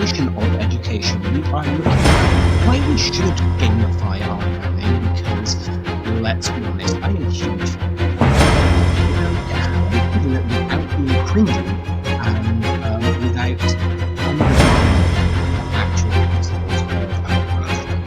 edition of Education, we are looking at why we should gamify our learning, because, let's be honest, I'm a huge fan. We don't get how we can do it without being cringy and without undermining the actual principles of our classroom.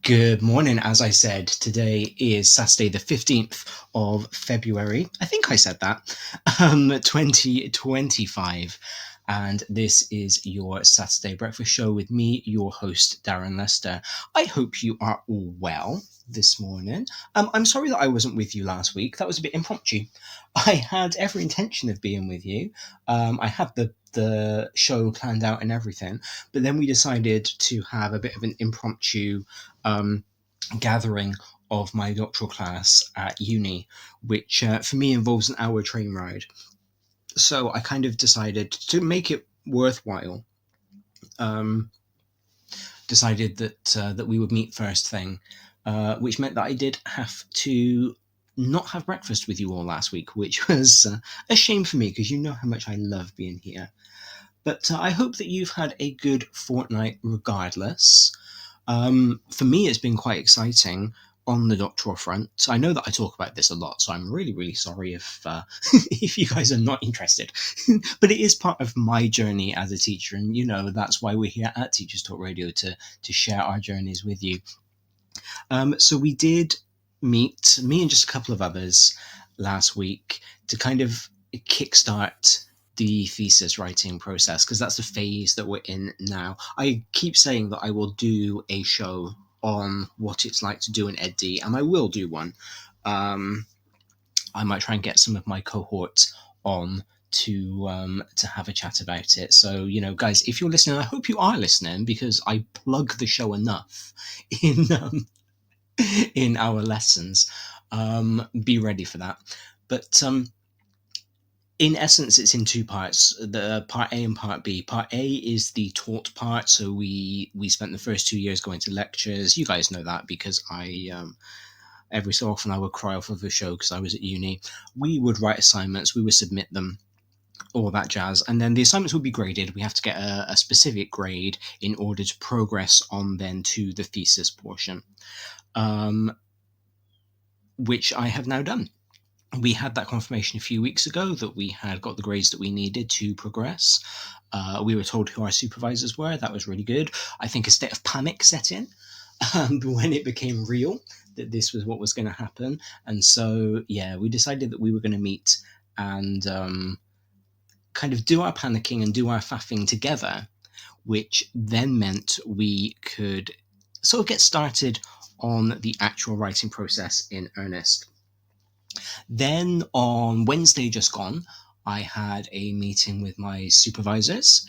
Good morning. As I said, today is Saturday, the 15th of February. I think I said that, 2025. And this is your Saturday breakfast show with me, your host, Darren Lester. I hope you are all well this morning. I'm sorry that I wasn't with you last week. That was a bit impromptu. I had every intention of being with you. I had the show planned out and everything, but then we decided to have a bit of an impromptu gathering of my doctoral class at uni, which for me involves an hour train ride. So I kind of decided to make it worthwhile. Decided that we would meet first thing, which meant that I did have to not have breakfast with you all last week, which was a shame for me because you know how much I love being here. But I hope that you've had a good fortnight regardless. For me, it's been quite exciting on the doctoral front. I know that I talk about this a lot, so I'm really, really sorry if if you guys are not interested. But it is part of my journey as a teacher, and you know that's why we're here at Teachers Talk Radio to share our journeys with you. So we did meet, me and just a couple of others, last week to kind of kickstart the thesis writing process, because that's the phase that we're in now. I keep saying that I will do a show on what it's like to do an EdD, and I will do one. I might try and get some of my cohort on to have a chat about it. So, you know, guys, if you're listening, I hope you are listening, because I plug the show enough in our lessons. Be ready for that. But in essence, it's in two parts, the part A and part B. Part A is the taught part. So we spent the first 2 years going to lectures. You guys know that because I every so often I would cry off of the show because I was at uni. We would write assignments, we would submit them, all that jazz, and then the assignments would be graded. We have to get a specific grade in order to progress on then to the thesis portion, which I have now done. We had that confirmation a few weeks ago that we had got the grades that we needed to progress. We were told who our supervisors were. That was really good. I think a state of panic set in when it became real that this was what was going to happen. And so, yeah, we decided that we were going to meet and kind of do our panicking and do our faffing together, which then meant we could sort of get started on the actual writing process in earnest. Then on Wednesday just gone, I had a meeting with my supervisors.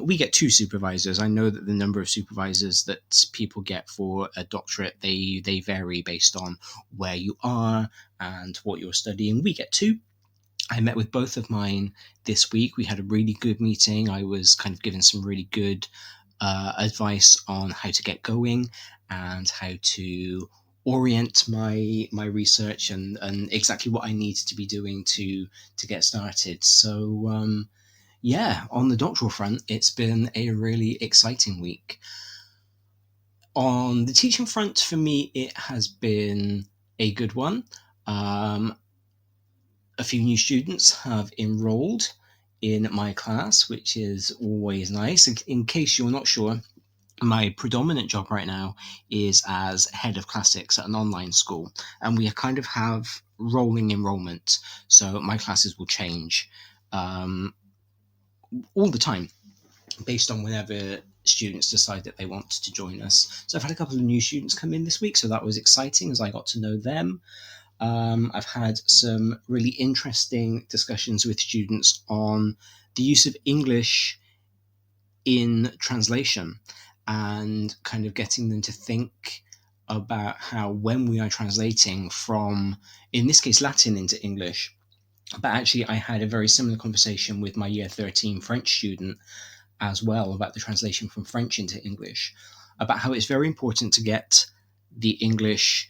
We get 2 supervisors. I know that the number of supervisors that people get for a doctorate, they vary based on where you are and what you're studying. We get 2. I met with both of mine this week. We had a really good meeting. I was kind of given some really good advice on how to get going and how to orient my research and exactly what I need to be doing to get started. So yeah, on the doctoral front, it's been a really exciting week. On the teaching front, for me, it has been a good one. A few new students have enrolled in my class, which is always nice. In case you're not sure, my predominant job right now is as head of classics at an online school, and we kind of have rolling enrollment. So my classes will change all the time based on whenever students decide that they want to join us. So I've had a couple of new students come in this week, so that was exciting as I got to know them. I've had some really interesting discussions with students on the use of English in translation and kind of getting them to think about how when we are translating from, in this case, Latin into English. But actually, I had a very similar conversation with my year 13 French student as well about the translation from French into English, about how it's very important to get the English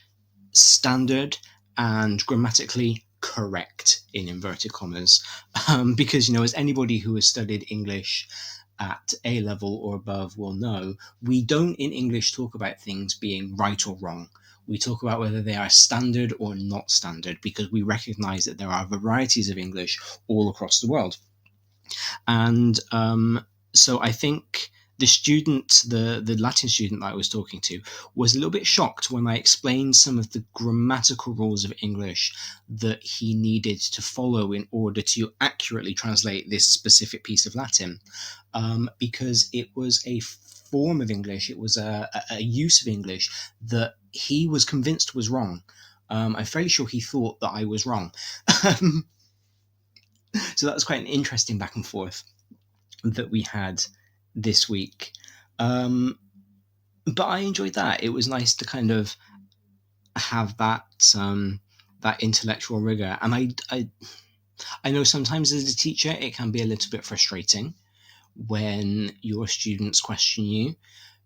standard and grammatically correct in inverted commas, because as anybody who has studied English at A level or above will know, we don't in English talk about things being right or wrong. We talk about whether they are standard or not standard, because we recognize that there are varieties of English all across the world. And so I think the Latin student that I was talking to, was a little bit shocked when I explained some of the grammatical rules of English that he needed to follow in order to accurately translate this specific piece of Latin, because it was a form of English, it was a use of English that he was convinced was wrong. I'm fairly sure he thought that I was wrong. So that was quite an interesting back and forth that we had this week. But I enjoyed that. It was nice to kind of have that intellectual rigor. And I know sometimes as a teacher it can be a little bit frustrating when your students question you,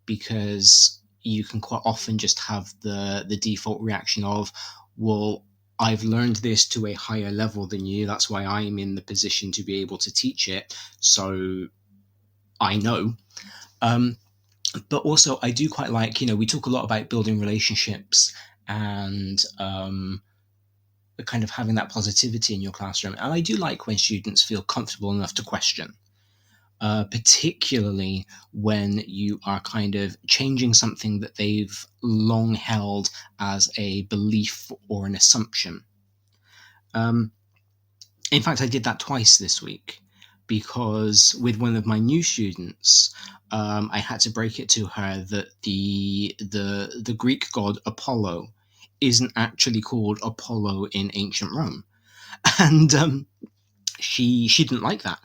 because you can quite often just have the default reaction of, well, I've learned this to a higher level than you, that's why I'm in the position to be able to teach it, so I know. But also I do quite like, we talk a lot about building relationships and kind of having that positivity in your classroom. And I do like when students feel comfortable enough to question, particularly when you are kind of changing something that they've long held as a belief or an assumption. In fact, I did that twice this week, because with one of my new students, I had to break it to her that the Greek god Apollo isn't actually called Apollo in ancient Rome, and she didn't like that,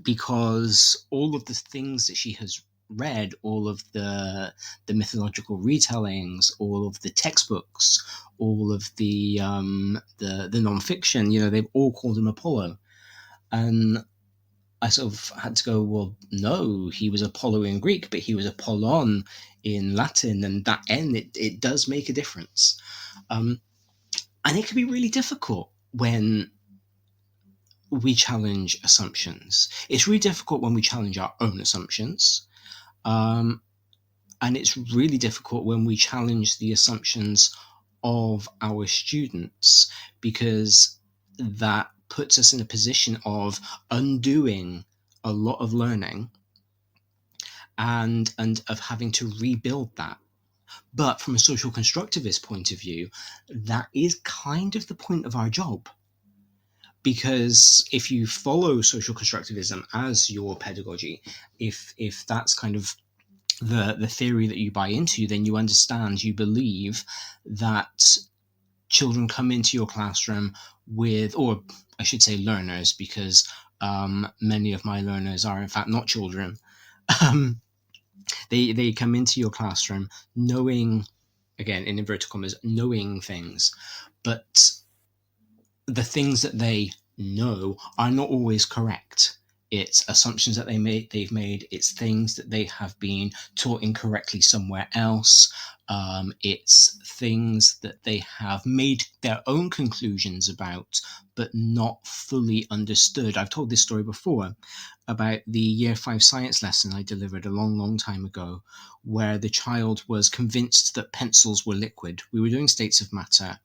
because all of the things that she has read, all of the mythological retellings, all of the textbooks, all of the non-fiction, they've all called him Apollo. And I sort of had to go, well, no, he was Apollo in Greek, but he was Apollon in Latin, and that N, it does make a difference. And it can be really difficult when we challenge assumptions. It's really difficult when we challenge our own assumptions. And it's really difficult when we challenge the assumptions of our students, because that puts us in a position of undoing a lot of learning and of having to rebuild that. But from a social constructivist point of view, that is kind of the point of our job. Because if you follow social constructivism as your pedagogy, if that's kind of the theory that you buy into, then you understand, you believe that children come into your classroom with, or I should say learners, because many of my learners are in fact not children. They come into your classroom knowing, again in inverted commas, knowing things, but the things that they know are not always correct. It's assumptions that they've made. It's things that they have been taught incorrectly somewhere else. It's things that they have made their own conclusions about, but not fully understood. I've told this story before about the year 5 science lesson I delivered a long, long time ago, where the child was convinced that pencils were liquid. We were doing states of matter,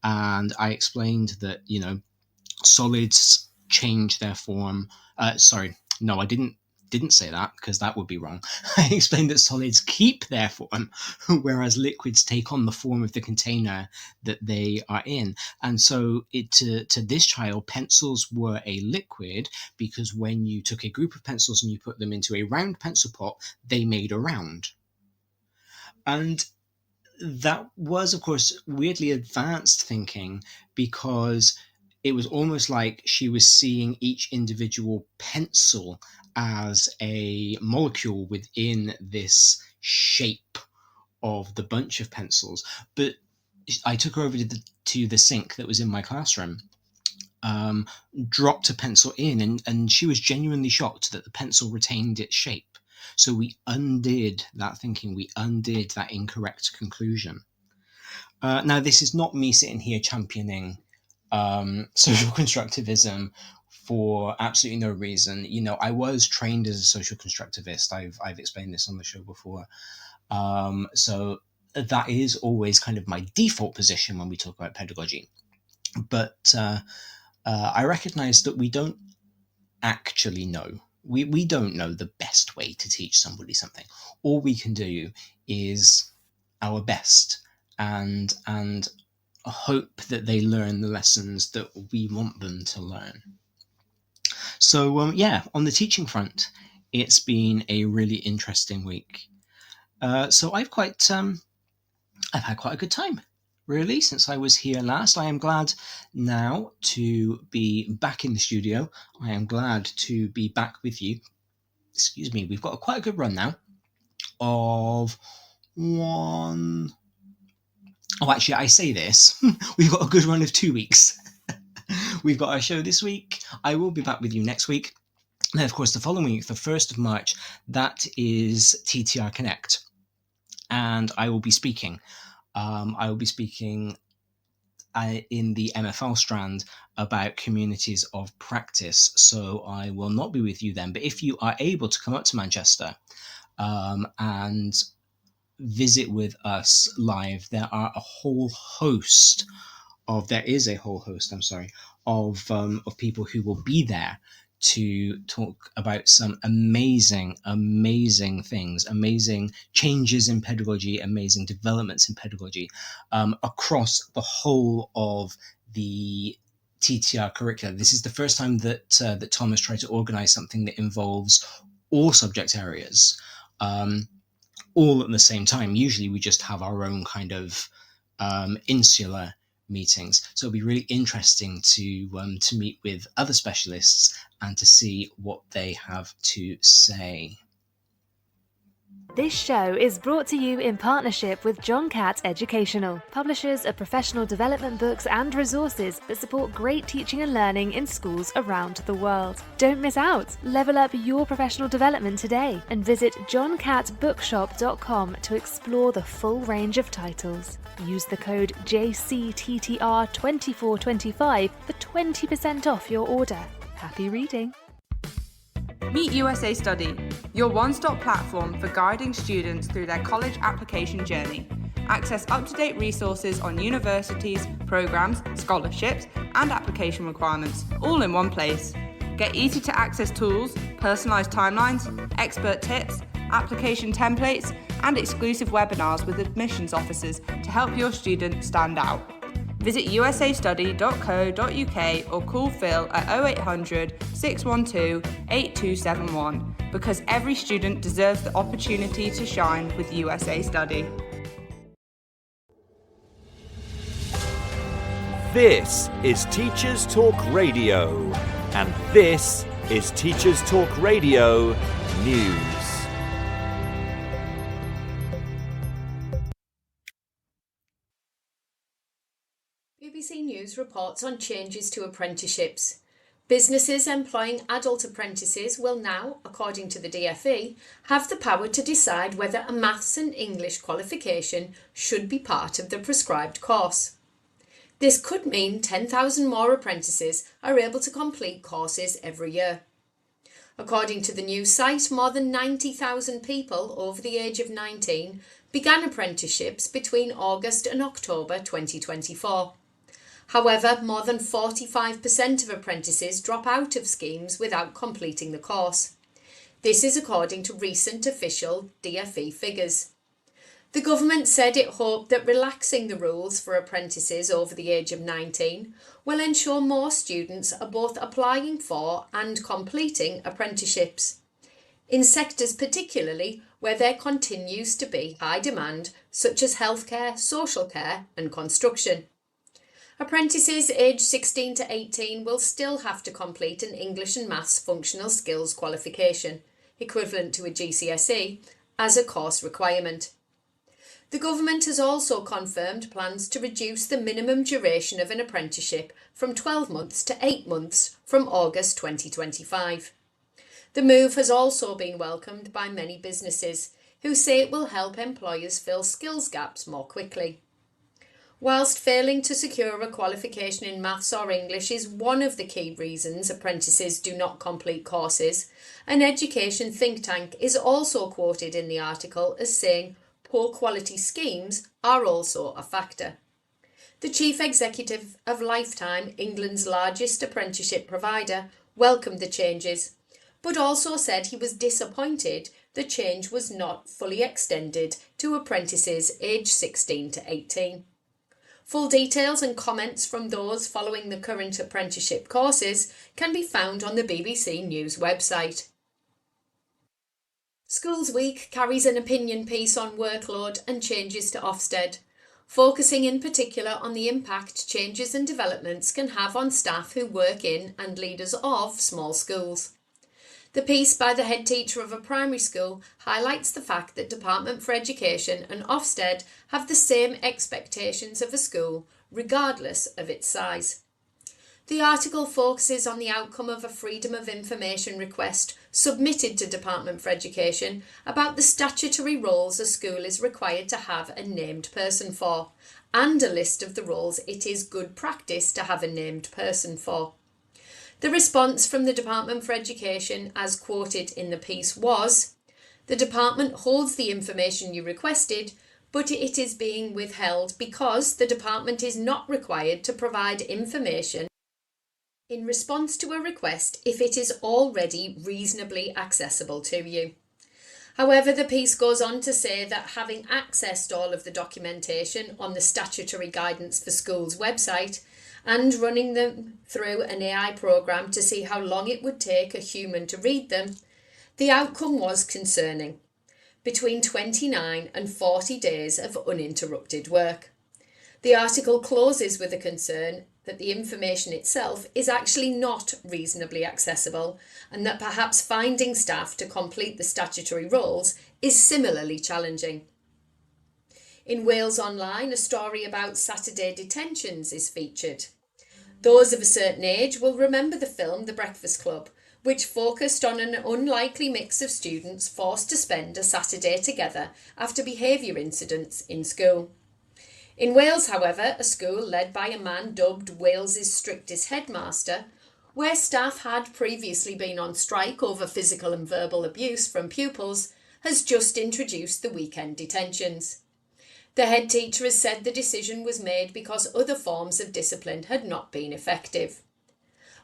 and I explained that, solids change their form. Sorry, no, I didn't say that, because that would be wrong. I explained that solids keep their form, whereas liquids take on the form of the container that they are in. And so to this child, pencils were a liquid, because when you took a group of pencils and you put them into a round pencil pot, they made a round. And that was, of course, weirdly advanced thinking, because it was almost like she was seeing each individual pencil as a molecule within this shape of the bunch of pencils. But I took her over to the sink that was in my classroom, dropped a pencil in, and she was genuinely shocked that the pencil retained its shape. So we undid that thinking, we undid that incorrect conclusion. Now, this is not me sitting here championing social constructivism for absolutely no reason. You know, I was trained as a social constructivist. I've explained this on the show before. So that is always kind of my default position when we talk about pedagogy. But I recognize that we don't actually know. We don't know the best way to teach somebody something. All we can do is our best and hope that they learn the lessons that we want them to learn. So yeah, on the teaching front, it's been a really interesting week. So I've had quite a good time, really, since I was here last. I am glad now to be back in the studio. I am glad to be back with you. Excuse me, we've got quite a good run now of one. Oh, actually, I say this. We've got a good run of 2 weeks. We've got our show this week. I will be back with you next week. And then, of course, the following week, the 1st of March, that is TTR Connect. And I will be speaking. I will be speaking in the MFL strand about communities of practice. So I will not be with you then. But if you are able to come up to Manchester and visit with us live, there is a whole host of people who will be there to talk about some amazing things, amazing changes in pedagogy, amazing developments in pedagogy across the whole of the TTR curriculum. This is the first time that Tom has tried to organize something that involves all subject areas all at the same time. Usually we just have our own kind of insular meetings. So it'll be really interesting to meet with other specialists and to see what they have to say. This show is brought to you in partnership with John Catt Educational, publishers of professional development books and resources that support great teaching and learning in schools around the world. Don't miss out. Level up your professional development today and visit johncattbookshop.com to explore the full range of titles. Use the code JCTTR2425 for 20% off your order. Happy reading. Meet USA Study, your one-stop platform for guiding students through their college application journey. Access up-to-date resources on universities, programs, scholarships, and application requirements, all in one place. Get easy-to-access tools, personalised timelines, expert tips, application templates, and exclusive webinars with admissions officers to help your student stand out. Visit usastudy.co.uk or call Phil at 0800 612 8271 because every student deserves the opportunity to shine with USA Study. This is Teachers Talk Radio, and this is Teachers Talk Radio News. BBC News reports on changes to apprenticeships. Businesses employing adult apprentices will now, according to the DfE, have the power to decide whether a maths and English qualification should be part of the prescribed course. This could mean 10,000 more apprentices are able to complete courses every year. According to the news site, more than 90,000 people over the age of 19 began apprenticeships between August and October 2024. However, more than 45% of apprentices drop out of schemes without completing the course. This is according to recent official DfE figures. The government said it hoped that relaxing the rules for apprentices over the age of 19 will ensure more students are both applying for and completing apprenticeships. in sectors particularly where there continues to be high demand, such as healthcare, social care and construction. Apprentices aged 16 to 18 will still have to complete an English and Maths functional skills qualification, equivalent to a GCSE, as a course requirement. The government has also confirmed plans to reduce the minimum duration of an apprenticeship from 12 months to 8 months from August 2025. The move has also been welcomed by many businesses, who say it will help employers fill skills gaps more quickly. Whilst failing to secure a qualification in Maths or English is one of the key reasons apprentices do not complete courses, an education think tank is also quoted in the article as saying poor quality schemes are also a factor. The chief executive of Lifetime, England's largest apprenticeship provider, welcomed the changes, but also said he was disappointed the change was not fully extended to apprentices aged 16 to 18. Full details and comments from those following the current apprenticeship courses can be found on the BBC News website. Schools Week carries an opinion piece on workload and changes to Ofsted, focusing in particular on the impact changes and developments can have on staff who work in and leaders of small schools. The piece by the head teacher of a primary school highlights the fact that Department for Education and Ofsted have the same expectations of a school, regardless of its size. The article focuses on the outcome of a Freedom of Information request submitted to Department for Education about the statutory roles a school is required to have a named person for, and a list of the roles it is good practice to have a named person for. The response from the Department for Education, as quoted in the piece, was, "The department holds the information you requested, but it is being withheld because the department is not required to provide information in response to a request if it is already reasonably accessible to you." However, the piece goes on to say that having accessed all of the documentation on the statutory guidance for schools website, and running them through an AI program to see how long it would take a human to read them, the outcome was concerning. Between 29 and 40 days of uninterrupted work. The article closes with a concern that the information itself is actually not reasonably accessible, and that perhaps finding staff to complete the statutory roles is similarly challenging. In Wales Online, a story about Saturday detentions is featured. Those of a certain age will remember the film The Breakfast Club, which focused on an unlikely mix of students forced to spend a Saturday together after behaviour incidents in school. In Wales, however, a school led by a man dubbed Wales's strictest headmaster, where staff had previously been on strike over physical and verbal abuse from pupils, has just introduced the weekend detentions. The head teacher has said the decision was made because other forms of discipline had not been effective.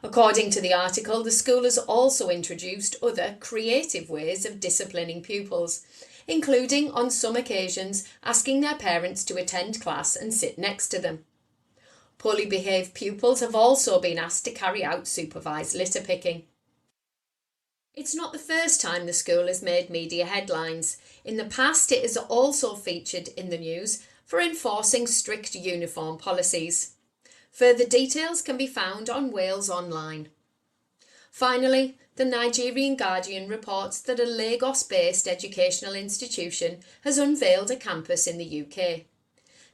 According to the article, the school has also introduced other creative ways of disciplining pupils, including on some occasions asking their parents to attend class and sit next to them. Poorly behaved pupils have also been asked to carry out supervised litter picking. It's not the first time the school has made media headlines. In the past, it has also featured in the news for enforcing strict uniform policies. Further details can be found on Wales Online. Finally, the Nigerian Guardian reports that a Lagos-based educational institution has unveiled a campus in the UK.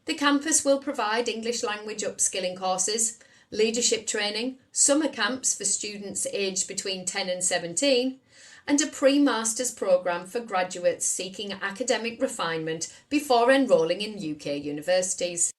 The campus will provide English language upskilling courses, leadership training, summer camps for students aged between 10 and 17, and a pre-masters programme for graduates seeking academic refinement before enrolling in UK universities.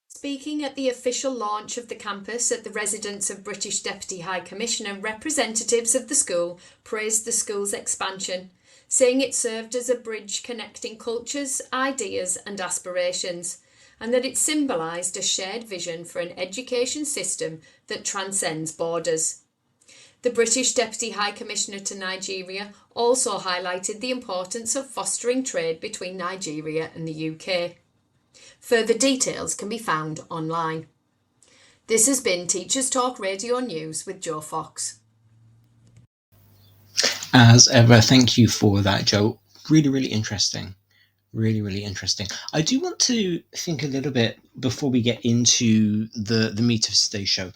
Speaking at the official launch of the campus at the residence of British Deputy High Commissioner, representatives of the school praised the school's expansion, saying it served as a bridge connecting cultures, ideas and aspirations, and that it symbolised a shared vision for an education system that transcends borders. The British Deputy High Commissioner to Nigeria also highlighted the importance of fostering trade between Nigeria and the UK. Further details can be found online. This has been Teachers Talk Radio News with Jo Fox. As ever, thank you for that, Joe. Really, really interesting. Really, really interesting. I do want to think a little bit before we get into the meat of today's show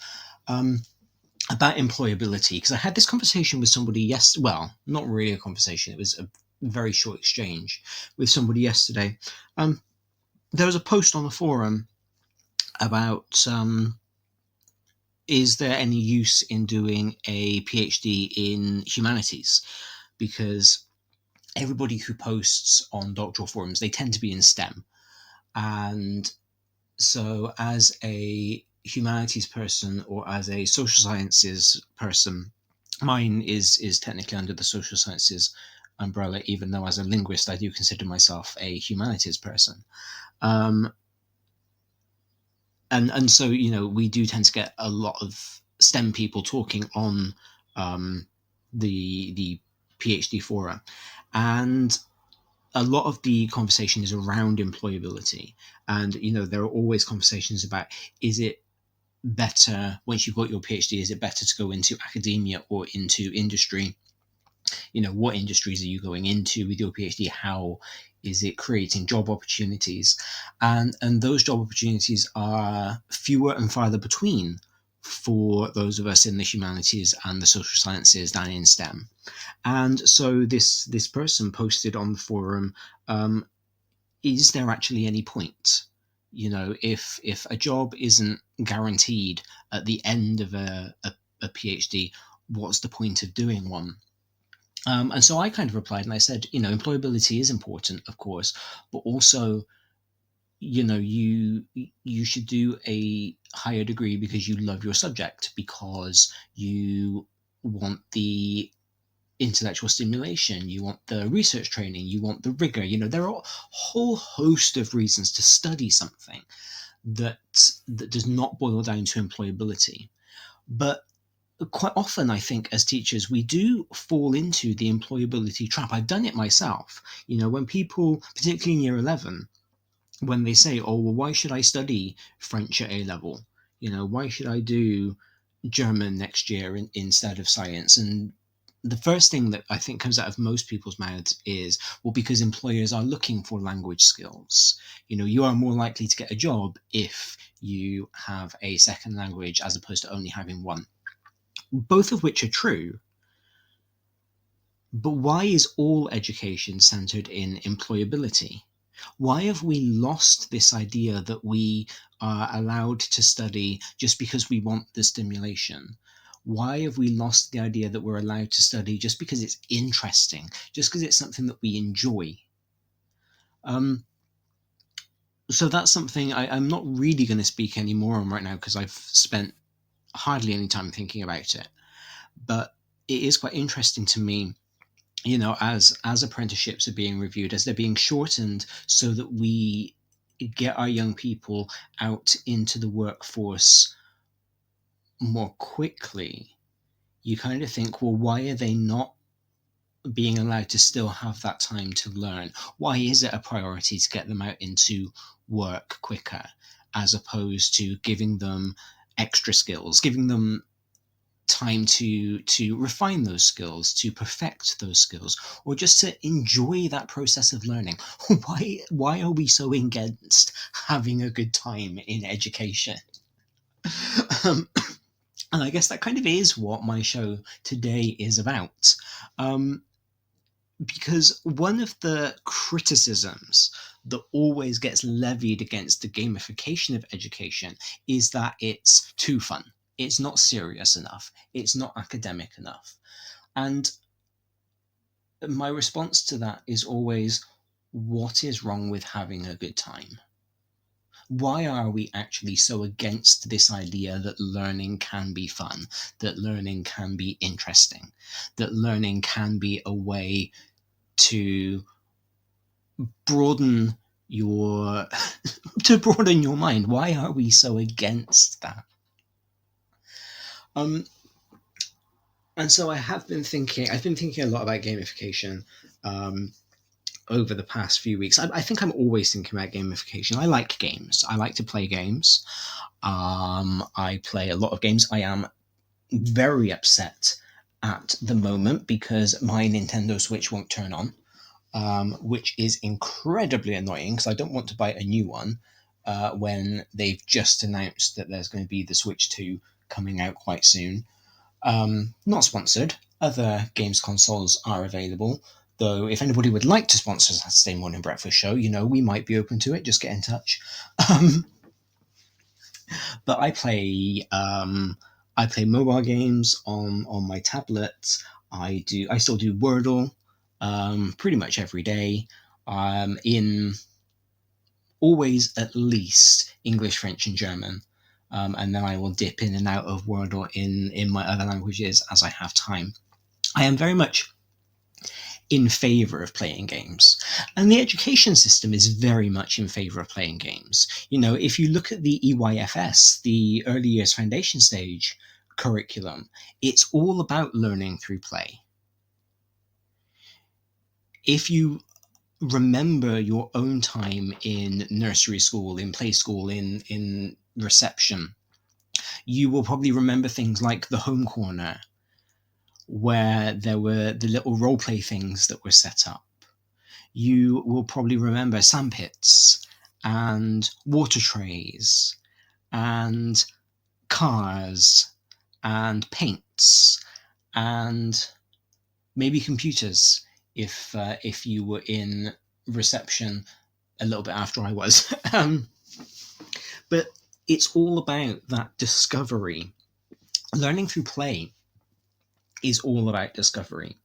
about employability, because I had this conversation with somebody well, not really a conversation, it was a very short exchange with somebody yesterday. There was a post on the forum about is there any use in doing a PhD in humanities? Because everybody who posts on doctoral forums, they tend to be in STEM. And so as a humanities person or as a social sciences person, mine is technically under the social sciences umbrella, even though as a linguist, I do consider myself a humanities person. And so, we do tend to get a lot of STEM people talking on the PhD fora. And a lot of the conversation is around employability. And, there are always conversations about, is it better, once you've got your PhD, is it better to go into academia or into industry? What industries are you going into with your PhD? How is it creating job opportunities? And those job opportunities are fewer and farther between for those of us in the humanities and the social sciences than in STEM. And so this person posted on the forum, is there actually any point? If a job isn't guaranteed at the end of a PhD, what's the point of doing one? And so I kind of replied and I said, employability is important, of course, but also, you should do a higher degree because you love your subject, because you want the intellectual stimulation, you want the research training, you want the rigor. There are a whole host of reasons to study something that does not boil down to employability. But quite often, I think, as teachers, we do fall into the employability trap. I've done it myself. When people, particularly in year 11, when they say, oh, well, why should I study French at A level? Why should I do German next year instead of science? And the first thing that I think comes out of most people's mouths is, well, because employers are looking for language skills. You are more likely to get a job if you have a second language as opposed to only having one. Both of which are true. But why is all education centered in employability? Why have we lost this idea that we are allowed to study just because we want the stimulation? Why have we lost the idea that we're allowed to study just because it's interesting, just because it's something that we enjoy? So that's something I'm not really going to speak any more on right now because I've spent hardly any time thinking about it. But it is quite interesting to me, as apprenticeships are being reviewed, as they're being shortened so that we get our young people out into the workforce more quickly, you kind of think, well, why are they not being allowed to still have that time to learn? Why is it a priority to get them out into work quicker, as opposed to giving them extra skills, giving them time to refine those skills, to perfect those skills, or just to enjoy that process of learning? Why are we so against having a good time in education? And I guess that kind of is what my show today is about. Because one of the criticisms that always gets levied against the gamification of education is that it's too fun. It's not serious enough. It's not academic enough. And my response to that is always, what is wrong with having a good time? Why are we actually so against this idea that learning can be fun, that learning can be interesting, that learning can be a way to broaden your mind? Why are we so against that? And so I've been thinking a lot about gamification over the past few weeks. I think I'm always thinking about gamification. I like games. I like to play games. I play a lot of games. I am very upset at the moment because my Nintendo Switch won't turn on, which is incredibly annoying because I don't want to buy a new one when they've just announced that there's going to be the Switch 2 coming out quite soon. Not sponsored. Other games consoles are available, though if anybody would like to sponsor the Saturday Morning Breakfast Show, we might be open to it. Just get in touch. But I play mobile games on my tablet. I still do Wordle pretty much every day. In always at least English, French, and German. And then I will dip in and out of Wordle in my other languages as I have time. I am very much in favour of playing games. And the education system is very much in favour of playing games. If you look at the EYFS, the Early Years Foundation Stage curriculum, it's all about learning through play. If you remember your own time in nursery school, in play school, in reception, you will probably remember things like the home corner, where there were the little role play things that were set up. You will probably remember sandpits and water trays and cars and paints and maybe computers if you were in reception a little bit after I was. But it's all about that discovery. Learning through play is all about discovery.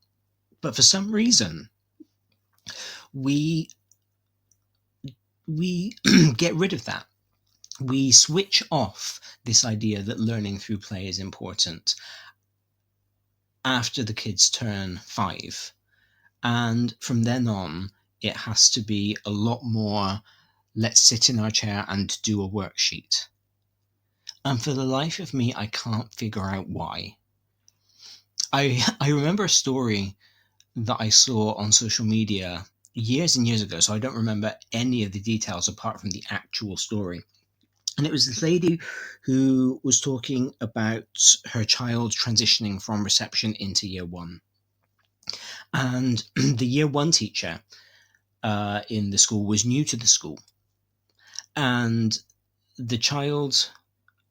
But for some reason, we get rid of that. We switch off this idea that learning through play is important after the kids turn 5. And from then on, it has to be a lot more, let's sit in our chair and do a worksheet. And for the life of me, I can't figure out why. I remember a story that I saw on social media years and years ago, so I don't remember any of the details apart from the actual story. And it was this lady who was talking about her child transitioning from reception into year 1. And the year 1 teacher in the school was new to the school. And the child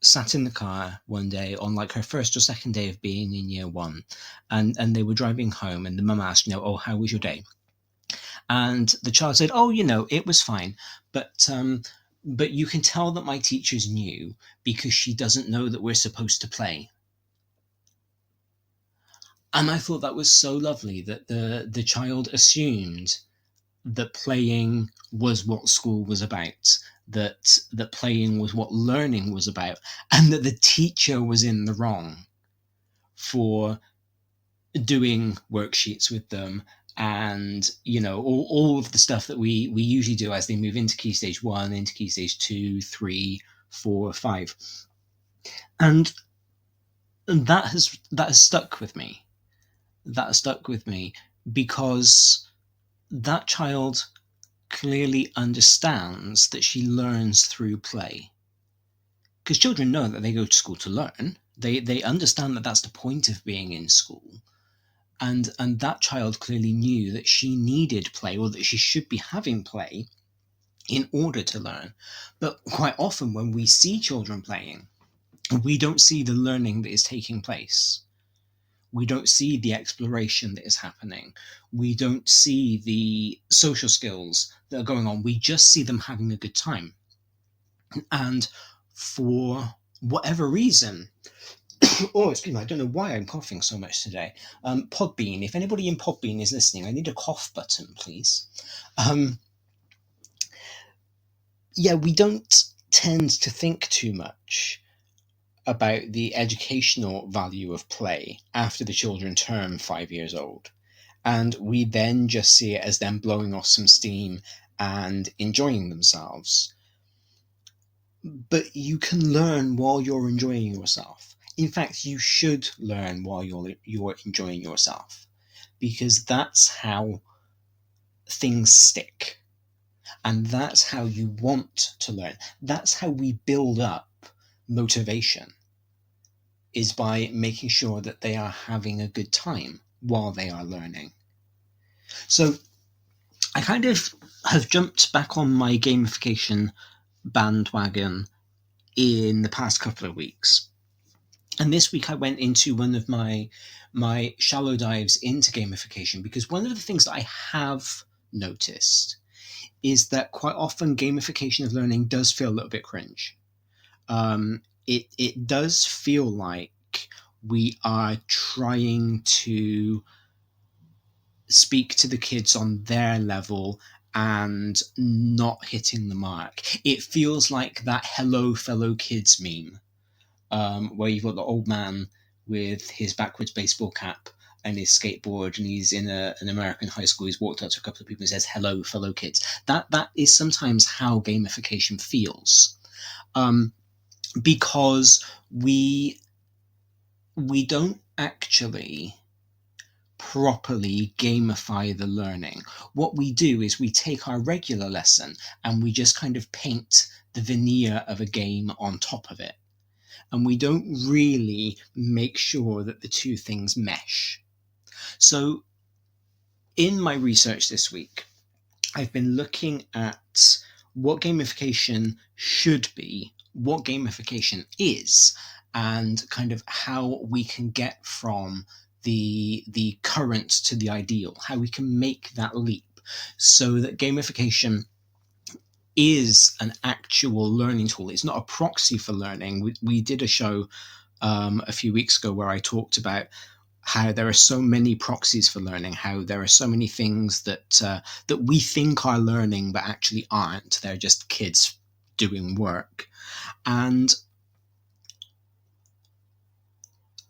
sat in the car one day on like her first or second day of being in year 1, and they were driving home, and the mum asked, oh, how was your day? And the child said, oh, it was fine, but you can tell that my teacher's new because she doesn't know that we're supposed to play. And I thought that was so lovely that the child assumed that playing was what school was about, that playing was what learning was about, and that the teacher was in the wrong for doing worksheets with them and, all of the stuff that we usually do as they move into Key Stage 1, into Key Stage 2, 3, 4, 5. And that has stuck with me. That stuck with me because that child clearly understands that she learns through play. Because children know that they go to school to learn. They understand that that's the point of being in school. And that child clearly knew that she needed play, or that she should be having play in order to learn. But quite often when we see children playing, we don't see the learning that is taking place. We don't see the exploration that is happening. We don't see the social skills that are going on. We just see them having a good time. And for whatever reason, oh, excuse me, I don't know why I'm coughing so much today. Podbean, if anybody in Podbean is listening, I need a cough button, please. We don't tend to think too much about the educational value of play after the children turn 5 years old. And we then just see it as them blowing off some steam and enjoying themselves. But you can learn while you're enjoying yourself. In fact, you should learn while you're enjoying yourself, because that's how things stick. And that's how you want to learn. That's how we build up motivation. is by making sure that they are having a good time while they are learning. So I kind of have jumped back on my gamification bandwagon in the past couple of weeks. And this week I went into one of my shallow dives into gamification, because one of the things that I have noticed is that quite often gamification of learning does feel a little bit cringe. It does feel like we are trying to speak to the kids on their level and not hitting the mark. It feels like that "hello fellow kids" meme, where you've got the old man with his backwards baseball cap and his skateboard, and he's in an American high school. He's walked up to a couple of people and says, "Hello fellow kids." That is sometimes how gamification feels, because we don't actually properly gamify the learning. What we do is we take our regular lesson and we just kind of paint the veneer of a game on top of it. And we don't really make sure that the two things mesh. So in my research this week, I've been looking at what gamification should be, what gamification is, and kind of how we can get from the current to the ideal, how we can make that leap so that gamification is an actual learning tool. It's not a proxy for learning. We did a show a few weeks ago where I talked about how there are so many proxies for learning, how there are so many things that we think are learning but actually aren't. They're just kids doing work. And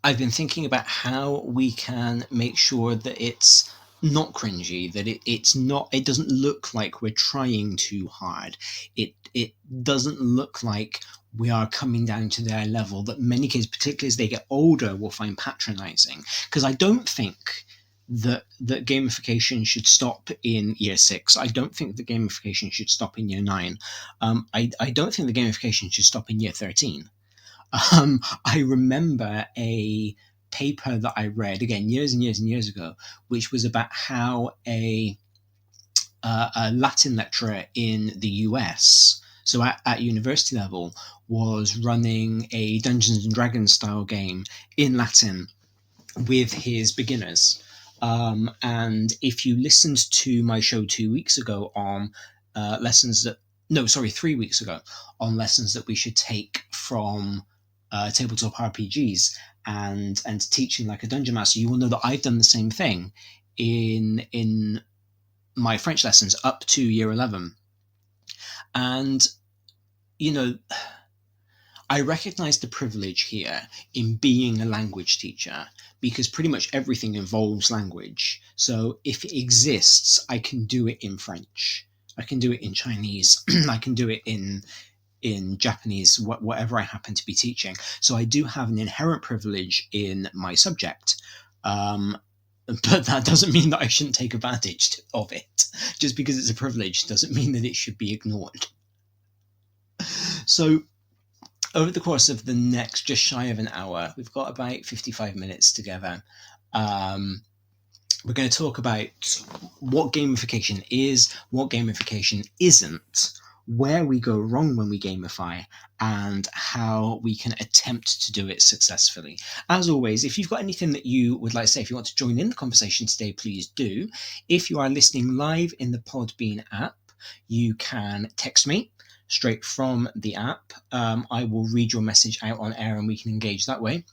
I've been thinking about how we can make sure that it's not cringy, that it doesn't look like we're trying too hard. It doesn't look like we are coming down to their level, that many kids, particularly as they get older, will find patronizing. Because I don't think that gamification should stop in year 6. I don't think that gamification should stop in year 9. I don't think the gamification should stop in year 13. I remember a paper that I read, again, years and years and years ago, which was about how a Latin lecturer in the US, so at university level, was running a Dungeons and Dragons style game in Latin with his beginners. And if you listened to my show 2 weeks ago on 3 weeks ago, on lessons that we should take from tabletop RPGs and teaching like a dungeon master, you will know that I've done the same thing in my French lessons up to year 11. And, you know, I recognize the privilege here in being a language teacher, because pretty much everything involves language. So if it exists, I can do it in French. I can do it in Chinese. I can do it in Japanese, whatever I happen to be teaching. So I do have an inherent privilege in my subject. But that doesn't mean that I shouldn't take advantage of it. Just because it's a privilege doesn't mean that it should be ignored. So over the course of the next just shy of an hour, we've got about 55 minutes together. We're going to talk about what gamification is, what gamification isn't, where we go wrong when we gamify, and how we can attempt to do it successfully. As always, if you've got anything that you would like to say, if you want to join in the conversation today, please do. If you are listening live in the Podbean app, you can text me straight from the app. I will read your message out on air and we can engage that way.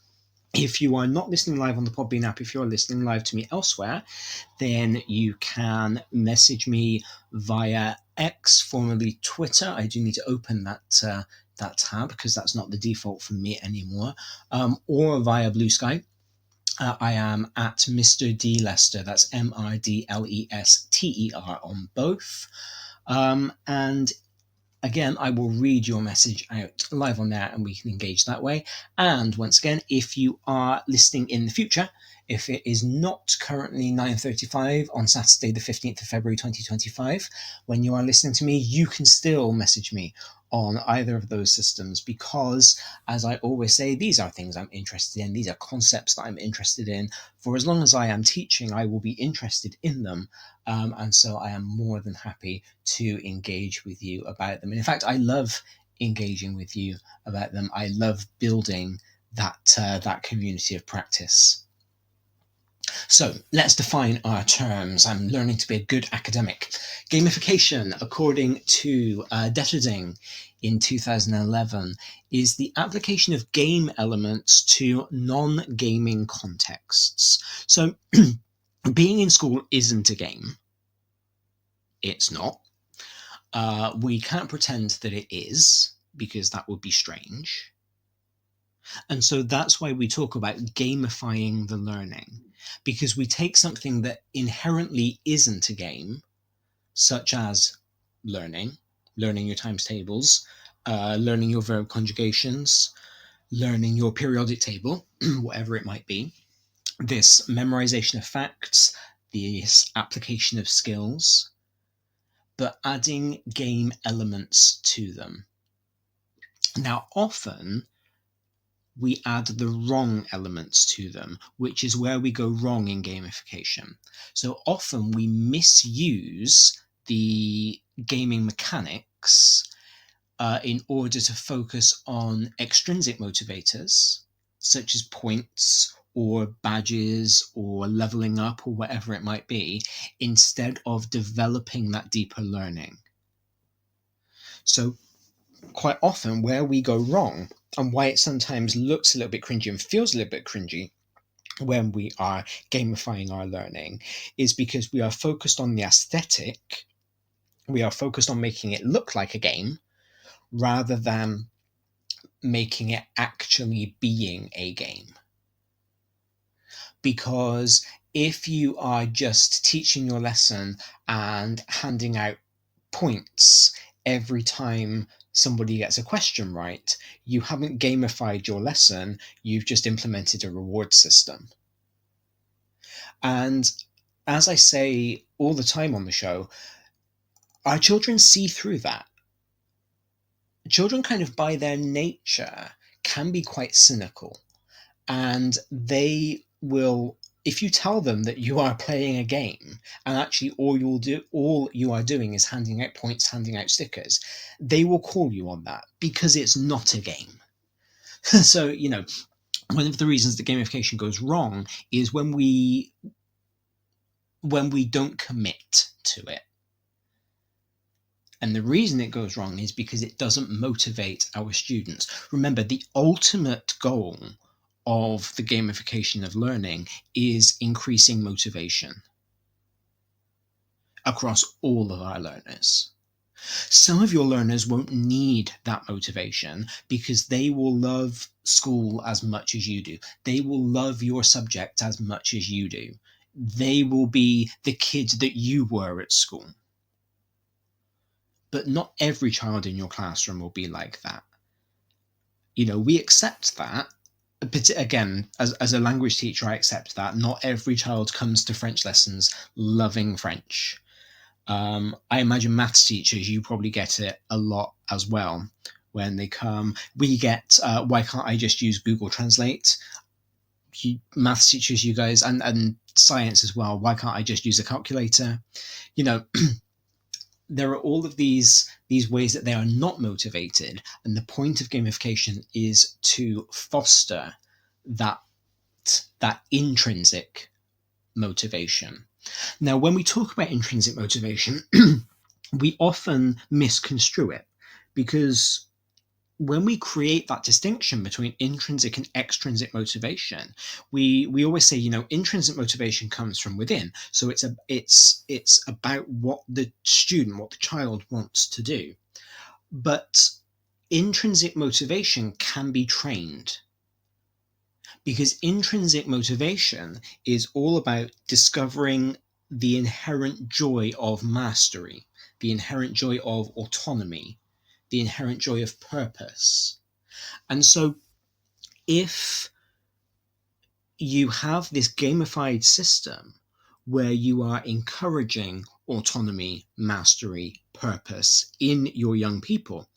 If you are not listening live on the Podbean app, if you're listening live to me elsewhere, then you can message me via X, formerly Twitter. I do need to open that tab because that's not the default for me anymore, or via Blue Sky. I am at Mr. D Lester. That's MRDLESTER on both. And again, I will read your message out live on there and we can engage that way. And once again, if you are listening in the future, If it is not currently 9:35 on Saturday, the 15th of February 2025, when you are listening to me, you can still message me on either of those systems, because, as I always say, these are things I'm interested in. These are concepts that I'm interested in. For as long as I am teaching, I will be interested in them. And so I am more than happy to engage with you about them. And in fact, I love engaging with you about them. I love building that community of practice. So let's define our terms. I'm learning to be a good academic. Gamification, according to Detterding in 2011, is the application of game elements to non-gaming contexts. So being in school isn't a game. It's not. We can't pretend that it is, because that would be strange. And so that's why we talk about gamifying the learning, because we take something that inherently isn't a game, such as learning your times tables, learning your verb conjugations, learning your periodic table, whatever it might be, this memorization of facts, this application of skills, but adding game elements to them. Now, often we add the wrong elements to them, which is where we go wrong in gamification. So often we misuse the gaming mechanics in order to focus on extrinsic motivators, such as points or badges or leveling up or whatever it might be, instead of developing that deeper learning. So quite often where we go wrong, and why it sometimes looks a little bit cringy and feels a little bit cringy when we are gamifying our learning, is because we are focused on the aesthetic, we are focused on making it look like a game, rather than making it actually being a game. Because if you are just teaching your lesson and handing out points every time somebody gets a question right, you haven't gamified your lesson, you've just implemented a reward system. And as I say all the time on the show, our children see through that. Children kind of by their nature can be quite cynical, and they will, if you tell them that you are playing a game and actually all you are doing is handing out points, handing out stickers, they will call you on that because it's not a game. So, one of the reasons that gamification goes wrong is when we don't commit to it. And the reason it goes wrong is because it doesn't motivate our students. Remember, the ultimate goal of the gamification of learning is increasing motivation across all of our learners. Some of your learners won't need that motivation because they will love school as much as you do. They will love your subject as much as you do. They will be the kid that you were at school. But not every child in your classroom will be like that. We accept that. But again, as a language teacher, I accept that. Not every child comes to French lessons loving French. I imagine maths teachers, you probably get it a lot as well. When they come, we get, why can't I just use Google Translate? Maths teachers, you guys, and science as well, why can't I just use a calculator? There are all of these ways that they are not motivated, and the point of gamification is to foster that intrinsic motivation. Now, when we talk about intrinsic motivation, we often misconstrue it, because when we create that distinction between intrinsic and extrinsic motivation, we always say, intrinsic motivation comes from within. So it's about what the student, what the child wants to do. But intrinsic motivation can be trained, because intrinsic motivation is all about discovering the inherent joy of mastery, the inherent joy of autonomy, the inherent joy of purpose. And so if you have this gamified system where you are encouraging autonomy, mastery, purpose in your young people.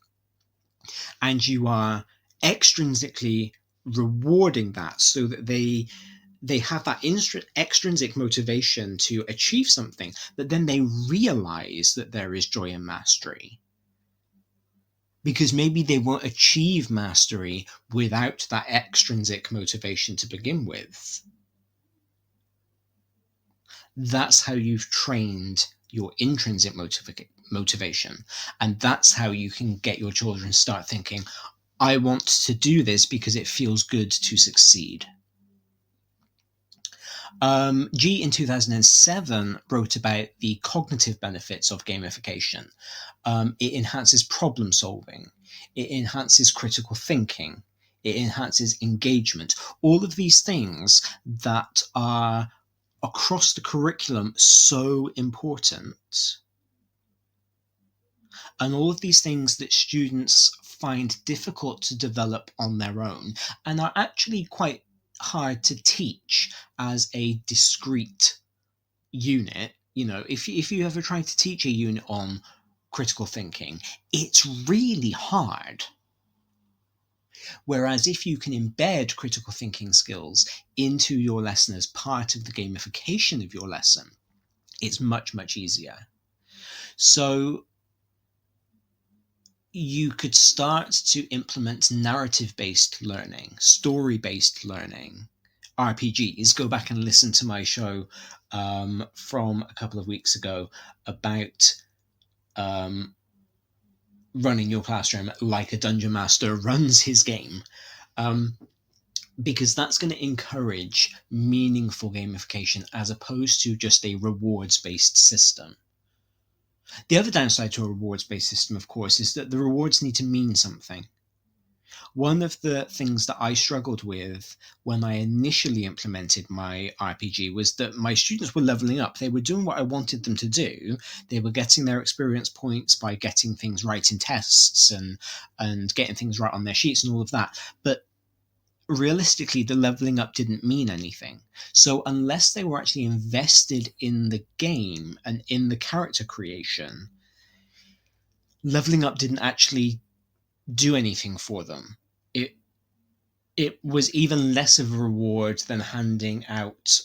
And you are extrinsically rewarding that so that they have that extrinsic motivation to achieve something, but then they realize that there is joy in mastery. Because maybe they won't achieve mastery without that extrinsic motivation to begin with. That's how you've trained your intrinsic motivation. And that's how you can get your children to start thinking, I want to do this because it feels good to succeed. G in 2007 wrote about the cognitive benefits of gamification. It enhances problem solving. It enhances critical thinking. It enhances engagement. All of these things that are across the curriculum so important. And all of these things that students find difficult to develop on their own and are actually quite hard to teach as a discrete unit. You know, if you ever try to teach a unit on critical thinking, it's really hard. Whereas if you can embed critical thinking skills into your lesson as part of the gamification of your lesson, it's much, much easier. So you could start to implement narrative-based learning, story-based learning, RPGs. Go back and listen to my show from a couple of weeks ago about running your classroom like a dungeon master runs his game, because that's going to encourage meaningful gamification as opposed to just a rewards-based system. The other downside to a rewards-based system, of course, is that the rewards need to mean something. One of the things that I struggled with when I initially implemented my RPG was that my students were leveling up. They were doing what I wanted them to do. They were getting their experience points by getting things right in tests and getting things right on their sheets and all of that. But realistically, the leveling up didn't mean anything. So unless they were actually invested in the game and in the character creation, leveling up didn't actually do anything for them. It was even less of a reward than handing out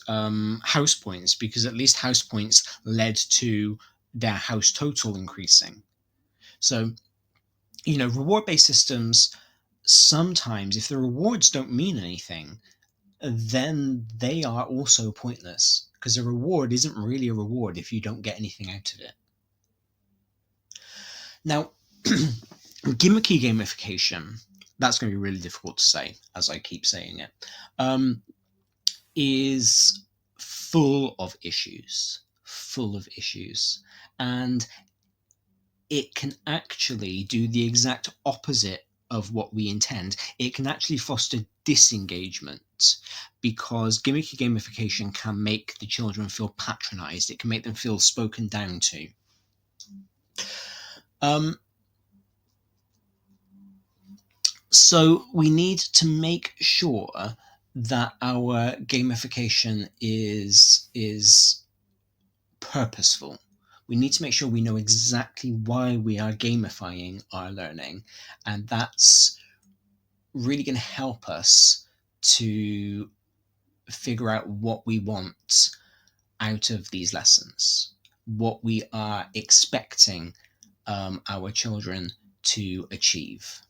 house points, because at least house points led to their house total increasing. So, you know, reward-based systems, sometimes if the rewards don't mean anything, then they are also pointless, because a reward isn't really a reward if you don't get anything out of it. Now, gimmicky gamification, that's going to be really difficult to say, as I keep saying it, is full of issues, and it can actually do the exact opposite of what we intend. It can actually foster disengagement, because gimmicky gamification can make the children feel patronized. It can make them feel spoken down to. So we need to make sure that our gamification is purposeful. We need to make sure we know exactly why we are gamifying our learning, and that's really going to help us to figure out what we want out of these lessons, what we are expecting our children to achieve.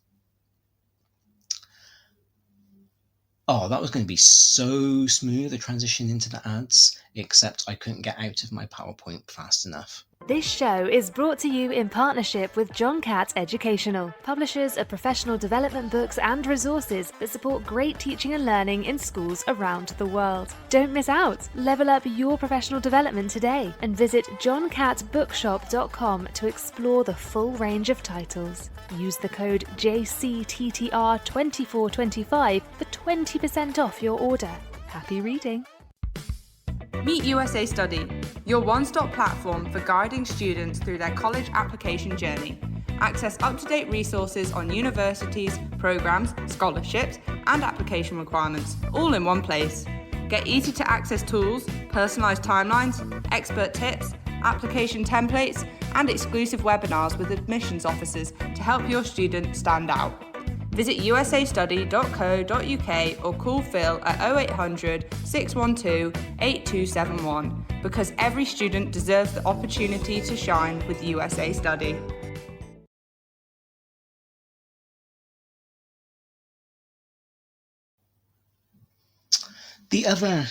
Oh, that was going to be so smooth, the transition into the ads, except I couldn't get out of my PowerPoint fast enough. This show is brought to you in partnership with John Catt Educational, publishers of professional development books and resources that support great teaching and learning in schools around the world. Don't miss out. Level up your professional development today and visit johncattbookshop.com to explore the full range of titles. Use the code JCTTR2425 for 20% off your order. Happy reading. Meet USA Study, your one-stop platform for guiding students through their college application journey. Access up-to-date resources on universities, programs, scholarships, and application requirements, all in one place. Get easy to access tools, personalised timelines, expert tips, application templates, and exclusive webinars with admissions officers to help your student stand out. Visit usastudy.co.uk or call Phil at 0800 612 8271 because every student deserves the opportunity to shine with USA Study. The other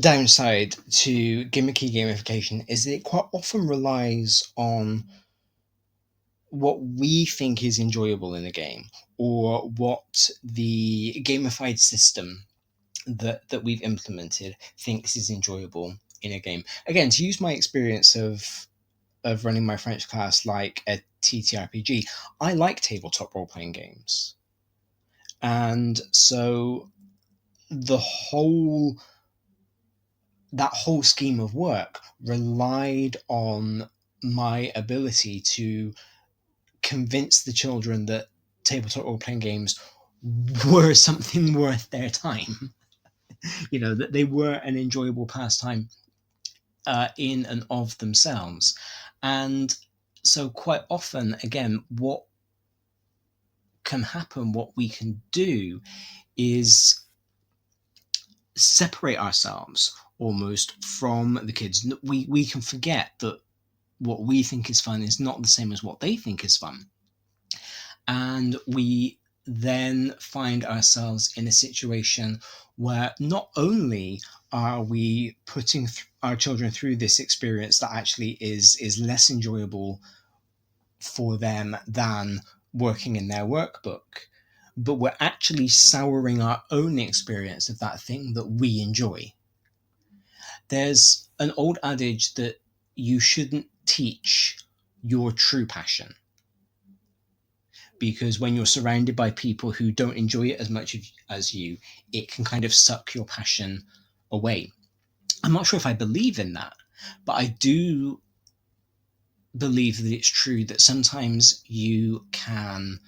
downside to gimmicky gamification is that it quite often relies on what we think is enjoyable in a game, or what the gamified system that we've implemented thinks is enjoyable in a game. Again, to use my experience of running my French class like a TTRPG, I like tabletop role-playing games. And so that whole scheme of work relied on my ability to convince the children that tabletop role-playing games were something worth their time. That they were an enjoyable pastime in and of themselves. And so quite often, again, what can happen, what we can do is separate ourselves almost from the kids. We can forget that what we think is fun is not the same as what they think is fun. And we then find ourselves in a situation where not only are we putting our children through this experience that actually is less enjoyable for them than working in their workbook, but we're actually souring our own experience of that thing that we enjoy. There's an old adage that you shouldn't teach your true passion, because when you're surrounded by people who don't enjoy it as much as you, it can kind of suck your passion away. I'm not sure if I believe in that, but I do believe that it's true that sometimes you can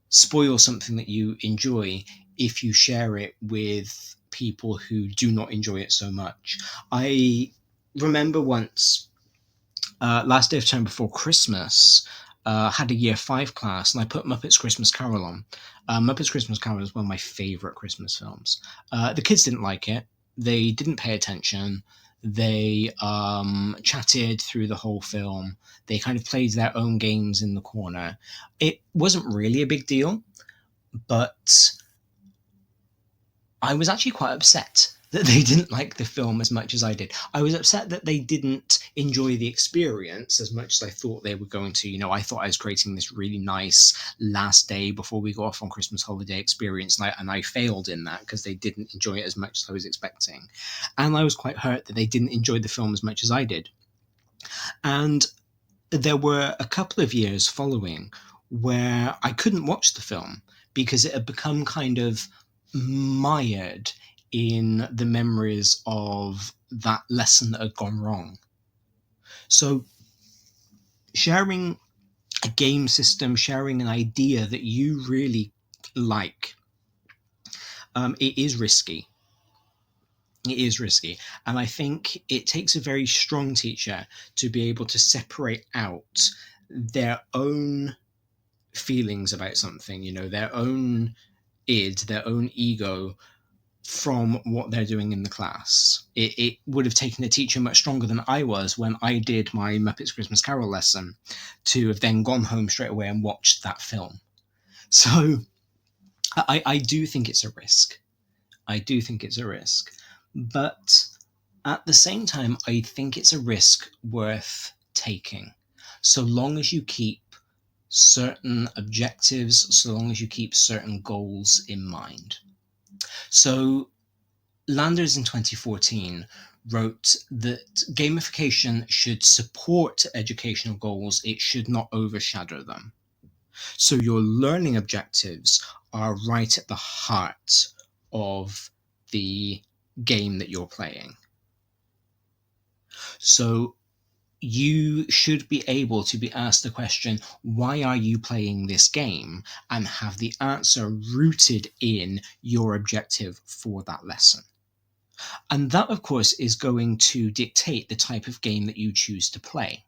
spoil something that you enjoy if you share it with people who do not enjoy it so much. I remember once, last day of term before Christmas, had a year 5 class, and I put Muppets Christmas Carol on. Muppets Christmas Carol is one of my favourite Christmas films. The kids didn't like it. They didn't pay attention. They chatted through the whole film. They kind of played their own games in the corner. It wasn't really a big deal, but I was actually quite upset that they didn't like the film as much as I did. I was upset that they didn't enjoy the experience as much as I thought they were going to. I thought I was creating this really nice last day before we go off on Christmas holiday experience, and I failed in that because they didn't enjoy it as much as I was expecting. And I was quite hurt that they didn't enjoy the film as much as I did. And there were a couple of years following where I couldn't watch the film because it had become kind of mired in the memories of that lesson that had gone wrong. So sharing a game system, sharing an idea that you really like, it is risky. It is risky. And I think it takes a very strong teacher to be able to separate out their own feelings about something, their own id, their own ego, from what they're doing in the class. It would have taken a teacher much stronger than I was when I did my Muppets Christmas Carol lesson to have then gone home straight away and watched that film. So I do think it's a risk. But at the same time, I think it's a risk worth taking, so long as you keep certain objectives, so long as you keep certain goals in mind. So Landers in 2014 wrote that gamification should support educational goals, it should not overshadow them. So your learning objectives are right at the heart of the game that you're playing. So you should be able to be asked the question, why are you playing this game? And have the answer rooted in your objective for that lesson. And that, of course, is going to dictate the type of game that you choose to play.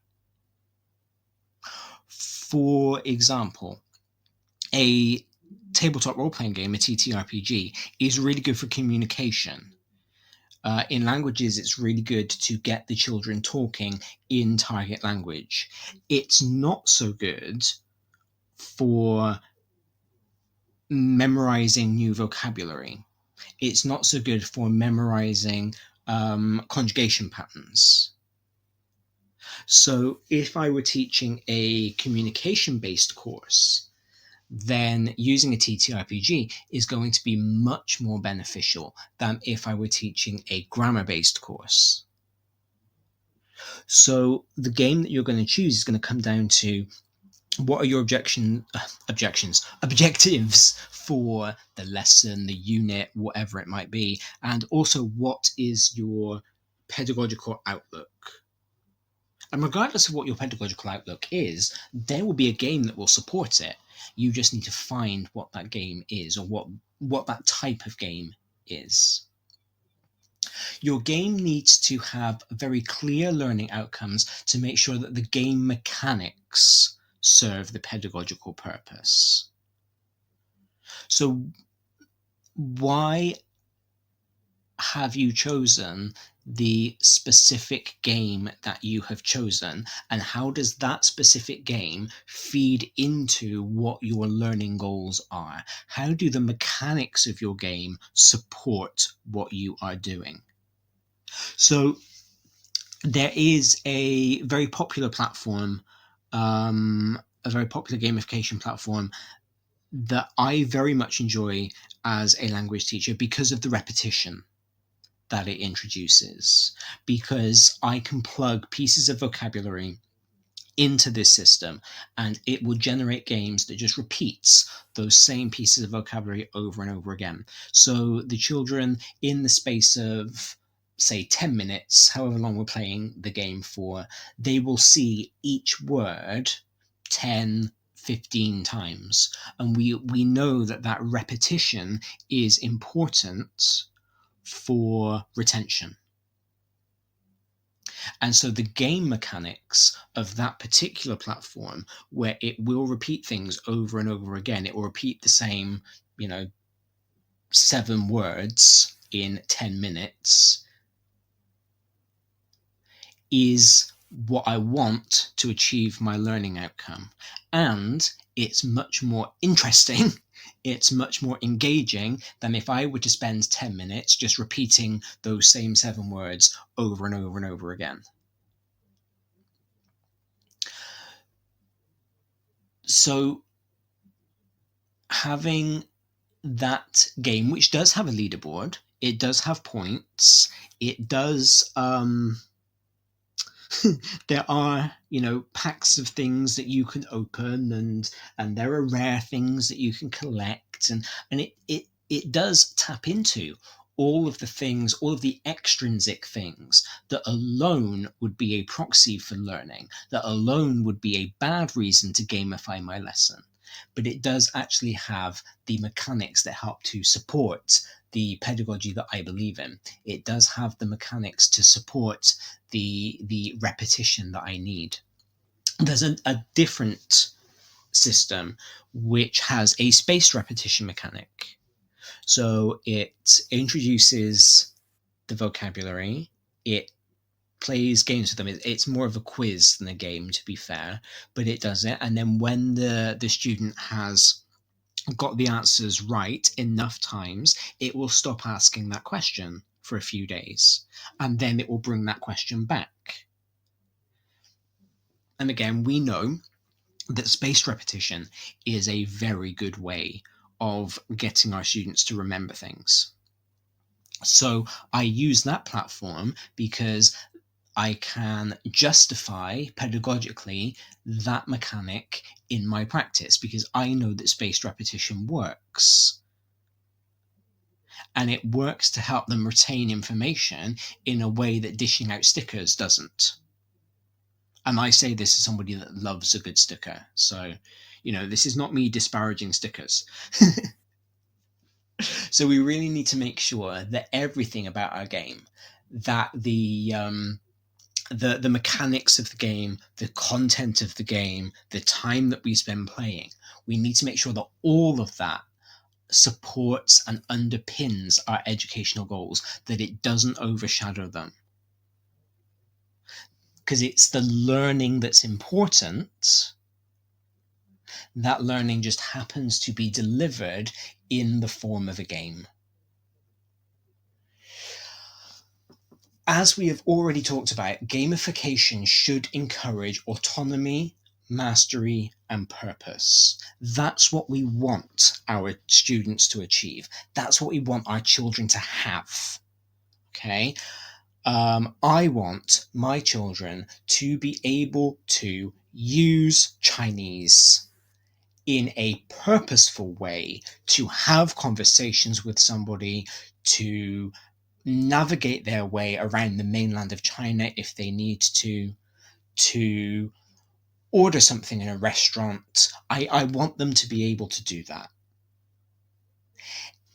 For example, a tabletop role-playing game, a TTRPG, is really good for communication. In languages, it's really good to get the children talking in target language. It's not so good for memorizing new vocabulary. It's not so good for memorizing conjugation patterns. So if I were teaching a communication-based course, then using a TTRPG is going to be much more beneficial than if I were teaching a grammar-based course. So the game that you're going to choose is going to come down to what are your objectives for the lesson, the unit, whatever it might be, and also what is your pedagogical outlook. And regardless of what your pedagogical outlook is, there will be a game that will support it. You just need to find what that game is, or what that type of game is. Your game needs to have very clear learning outcomes to make sure that the game mechanics serve the pedagogical purpose. So why have you chosen the specific game that you have chosen, and how does that specific game feed into what your learning goals are? How do the mechanics of your game support what you are doing? So there is a very popular platform, a very popular gamification platform that I very much enjoy as a language teacher because of the repetition that it introduces, because I can plug pieces of vocabulary into this system and it will generate games that just repeats those same pieces of vocabulary over and over again. So the children, in the space of say 10 minutes, however long we're playing the game for, they will see each word 10, 15 times. And we know that repetition is important for retention. And so the game mechanics of that particular platform, where it will repeat things over and over again, it will repeat the same, 7 words in 10 minutes, is what I want to achieve my learning outcome. And it's much more interesting, it's much more engaging than if I were to spend 10 minutes just repeating those same 7 words over and over and over again. So having that game, which does have a leaderboard, it does have points, it does there are, packs of things that you can open, and there are rare things that you can collect, and it does tap into all of the things, all of the extrinsic things that alone would be a proxy for learning, that alone would be a bad reason to gamify my lesson. But it does actually have the mechanics that help to support the pedagogy that I believe in. It does have the mechanics to support the repetition that I need. There's a different system which has a spaced repetition mechanic. So it introduces the vocabulary, it plays games with them. It's more of a quiz than a game, to be fair, but it does it. And then when the student has got the answers right enough times, it will stop asking that question for a few days, and then it will bring that question back. And again, we know that spaced repetition is a very good way of getting our students to remember things. So I use that platform because I can justify pedagogically that mechanic in my practice, because I know that spaced repetition works. And it works to help them retain information in a way that dishing out stickers doesn't. And I say this as somebody that loves a good sticker. So, this is not me disparaging stickers. So we really need to make sure that everything about our game, that the mechanics of the game, the content of the game, the time that we spend playing, we need to make sure that all of that supports and underpins our educational goals, that it doesn't overshadow them. Because it's the learning that's important. That learning just happens to be delivered in the form of a game. As we have already talked about, gamification should encourage autonomy, mastery, and purpose. That's what we want our students to achieve. That's what we want our children to have. Okay? I want my children to be able to use Chinese in a purposeful way, to have conversations with somebody, to navigate their way around the mainland of China if they need to order something in a restaurant. I want them to be able to do that.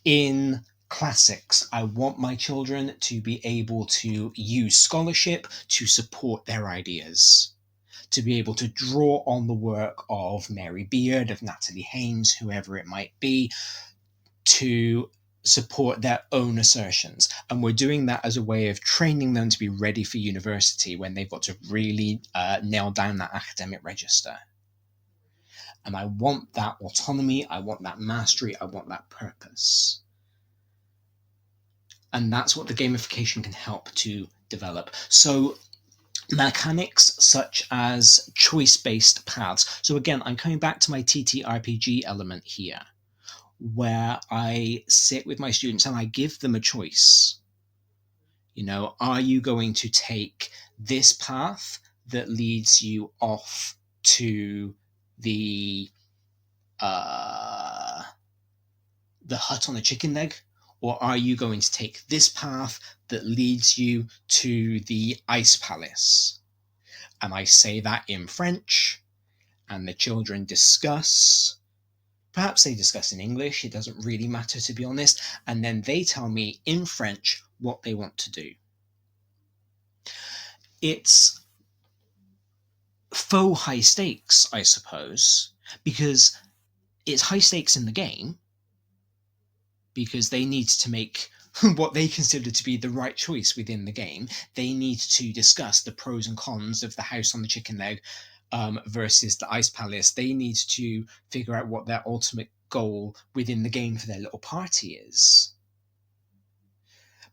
In classics, I want my children to be able to use scholarship to support their ideas, to be able to draw on the work of Mary Beard, of Natalie Haynes, whoever it might be, to support their own assertions. And we're doing that as a way of training them to be ready for university when they've got to really nail down that academic register. And I want that autonomy, I want that mastery, I want that purpose. And that's what the gamification can help to develop. So mechanics such as choice-based paths. So again, I'm coming back to my TTRPG element here, where I sit with my students and I give them a choice. Are you going to take this path that leads you off to the hut on the chicken leg? Or are you going to take this path that leads you to the ice palace? And I say that in French, and the children discuss. Perhaps they discuss in English, it doesn't really matter, to be honest. And then they tell me in French what they want to do. It's faux high stakes, I suppose, because it's high stakes in the game, because they need to make what they consider to be the right choice within the game. They need to discuss the pros and cons of the house on the chicken leg versus the ice palace. They need to figure out what their ultimate goal within the game for their little party is.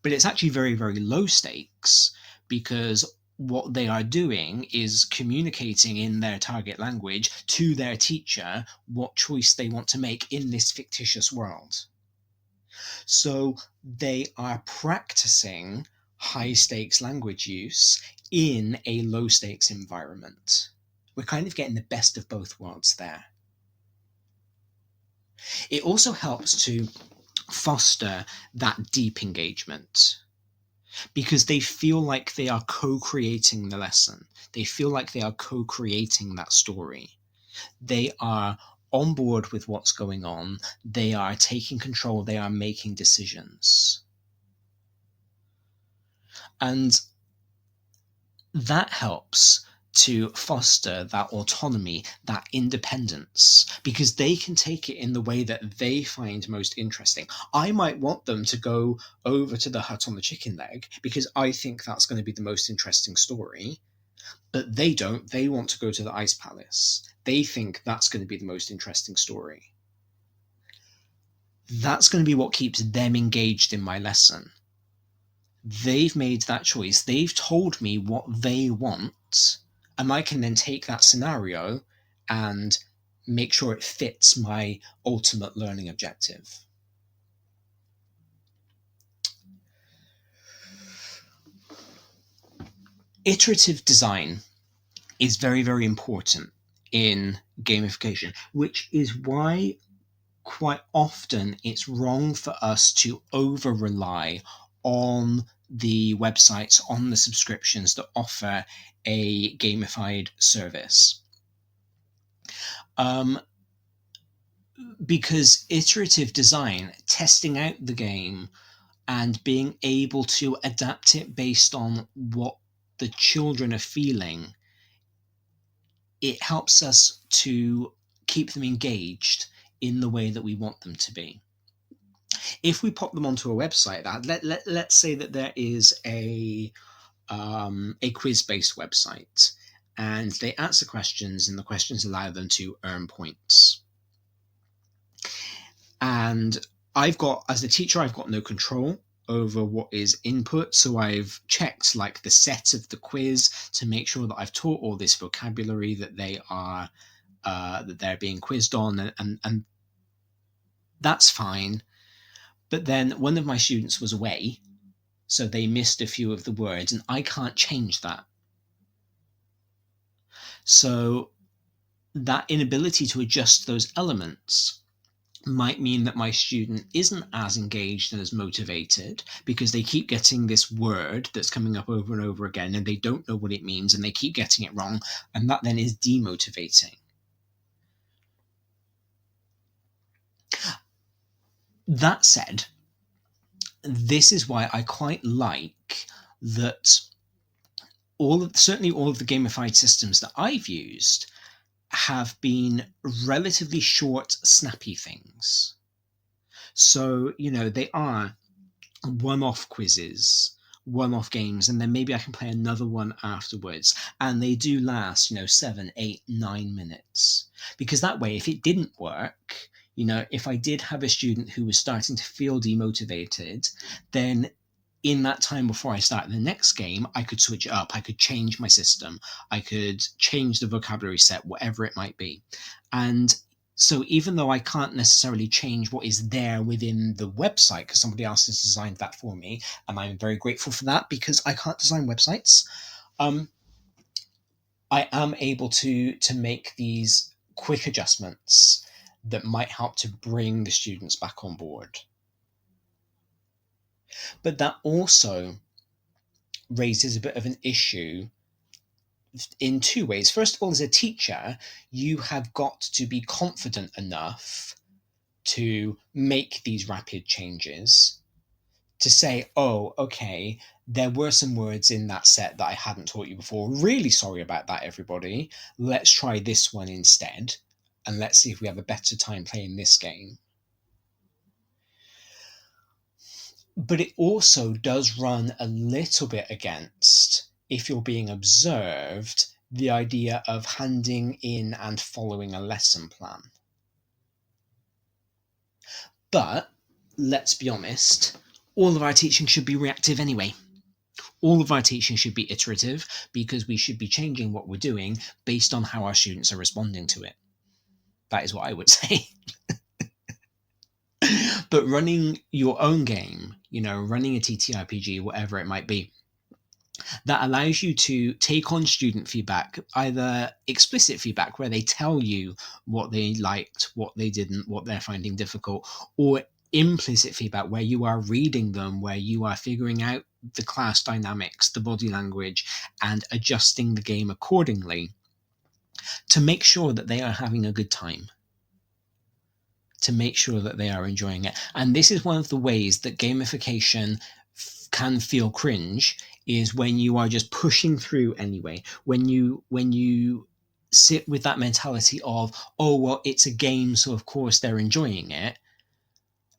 But it's actually very, very low stakes, because what they are doing is communicating in their target language to their teacher what choice they want to make in this fictitious world. So they are practicing high stakes language use in a low stakes environment. We're kind of getting the best of both worlds there. It also helps to foster that deep engagement, because they feel like they are co-creating the lesson. They feel like they are co-creating that story. They are on board with what's going on. They are taking control. They are making decisions. And that helps to foster that autonomy, that independence, because they can take it in the way that they find most interesting. I might want them to go over to the hut on the chicken leg because I think that's going to be the most interesting story, but they don't. They want to go to the ice palace. They think that's going to be the most interesting story. That's going to be what keeps them engaged in my lesson. They've made that choice. They've told me what they want, and I can then take that scenario and make sure it fits my ultimate learning objective. Iterative design is very, very important in gamification, which is why quite often it's wrong for us to over-rely on the websites, on the subscriptions that offer a gamified service. because iterative design, testing out the game and being able to adapt it based on what the children are feeling, it helps us to keep them engaged in the way that we want them to be. If we pop them onto a website, let's say that there is a quiz-based website, and they answer questions, and the questions allow them to earn points. And as a teacher, I've got no control over what is input, so I've checked like the set of the quiz to make sure that I've taught all this vocabulary that they're being quizzed on, and that's fine. But then one of my students was away, so they missed a few of the words, and I can't change that. So that inability to adjust those elements might mean that my student isn't as engaged and as motivated because they keep getting this word that's coming up over and over again, and they don't know what it means, and they keep getting it wrong, and that then is demotivating. That said, this is why I quite like that certainly all of the gamified systems that I've used have been relatively short, snappy things. So, they are one-off quizzes, one-off games, and then maybe I can play another one afterwards. And they do last, 7, 8, 9 minutes. Because that way, if it didn't work, if I did have a student who was starting to feel demotivated, then in that time before I start the next game, I could switch it up. I could change my system. I could change the vocabulary set, whatever it might be. And so even though I can't necessarily change what is there within the website, because somebody else has designed that for me, and I'm very grateful for that because I can't design websites, I am able to make these quick adjustments that might help to bring the students back on board. But that also raises a bit of an issue in two ways. First of all, as a teacher, you have got to be confident enough to make these rapid changes, to say, oh, okay, there were some words in that set that I hadn't taught you before. Really sorry about that, everybody. Let's try this one instead, and let's see if we have a better time playing this game. But it also does run a little bit against, if you're being observed, the idea of handing in and following a lesson plan. But let's be honest, all of our teaching should be reactive anyway. All of our teaching should be iterative because we should be changing what we're doing based on how our students are responding to it. That is what I would say. But running your own game, running a TTRPG, whatever it might be, that allows you to take on student feedback, either explicit feedback where they tell you what they liked, what they didn't, what they're finding difficult, or implicit feedback where you are reading them, where you are figuring out the class dynamics, the body language, and adjusting the game accordingly to make sure that they are having a good time, to make sure that they are enjoying it. And this is one of the ways that gamification can feel cringe, is when you are just pushing through anyway, when you sit with that mentality of, oh, well, it's a game, so of course they're enjoying it,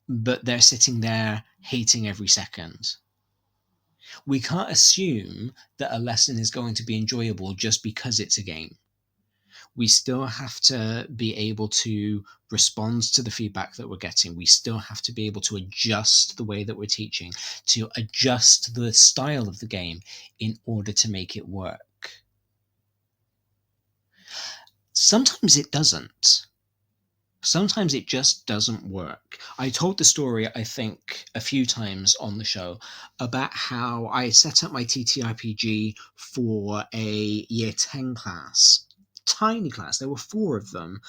but they're sitting there hating every second. We can't assume that a lesson is going to be enjoyable just because it's a game. We still have to be able to respond to the feedback that we're getting. We still have to be able to adjust the way that we're teaching, to adjust the style of the game in order to make it work. Sometimes it doesn't. Sometimes it just doesn't work. I told the story, I think, a few times on the show about how I set up my TTRPG for a year 10 class. Tiny class. There were 4 of them,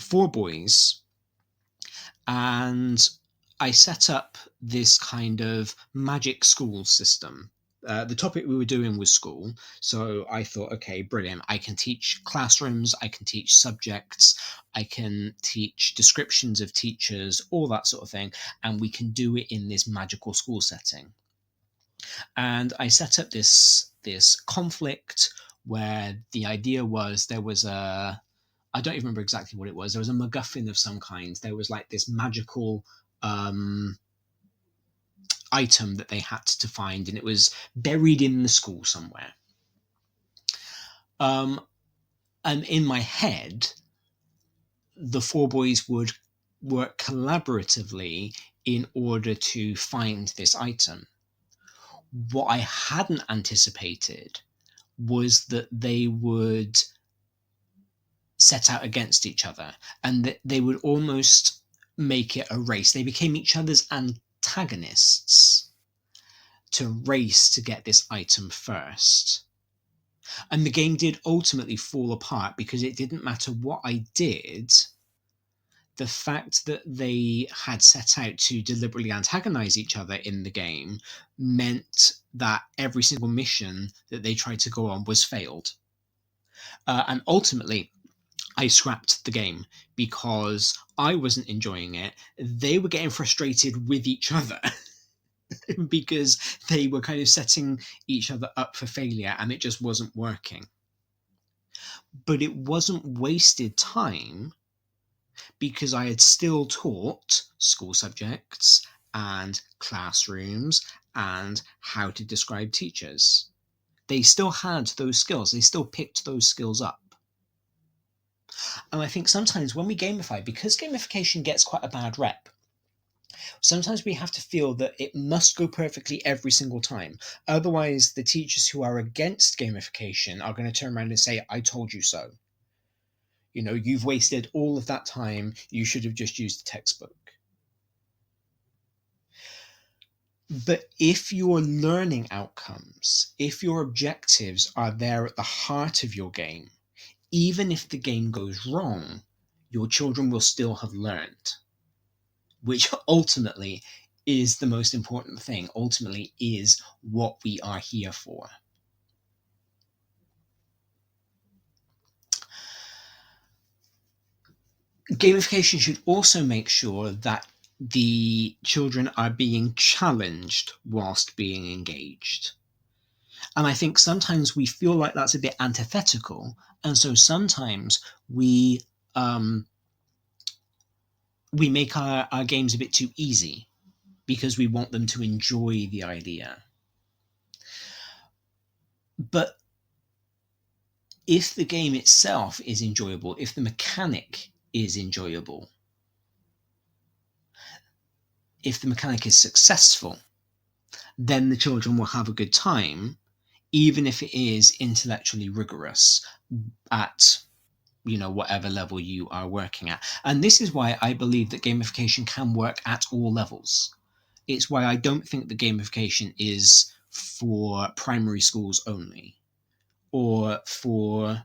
4 boys, and I set up this kind of magic school system. The topic we were doing was school, so I thought, okay, brilliant. I can teach classrooms, I can teach subjects, I can teach descriptions of teachers, all that sort of thing, and we can do it in this magical school setting. And I set up this conflict where the idea was there was I don't even remember exactly what it was. There was a MacGuffin of some kind. There was like this magical item that they had to find, and it was buried in the school somewhere. And in my head, the four boys would work collaboratively in order to find this item. What I hadn't anticipated was that they would set out against each other, and that they would almost make it a race. They became each other's antagonists to race to get this item first. And the game did ultimately fall apart because it didn't matter what I did. The fact that they had set out to deliberately antagonize each other in the game meant that every single mission that they tried to go on was failed. And ultimately, I scrapped the game because I wasn't enjoying it. They were getting frustrated with each other because they were kind of setting each other up for failure, and it just wasn't working. But it wasn't wasted time, because I had still taught school subjects and classrooms and how to describe teachers. They still had those skills. They still picked those skills up. And I think sometimes when we gamify, because gamification gets quite a bad rep, sometimes we have to feel that it must go perfectly every single time. Otherwise, the teachers who are against gamification are going to turn around and say, I told you so. You know, you've wasted all of that time. You should have just used the textbook. But if your learning outcomes, if your objectives are there at the heart of your game, even if the game goes wrong, your children will still have learned, which ultimately is the most important thing, ultimately is what we are here for. Gamification should also make sure that the children are being challenged whilst being engaged. And I think sometimes we feel like that's a bit antithetical. And so sometimes we make our games a bit too easy because we want them to enjoy the idea. But if the game itself is enjoyable, if the mechanic is enjoyable, if the mechanic is successful, then the children will have a good time, even if it is intellectually rigorous at, you know, whatever level you are working at. And this is why I believe that gamification can work at all levels. It's why I don't think that gamification is for primary schools only, or for,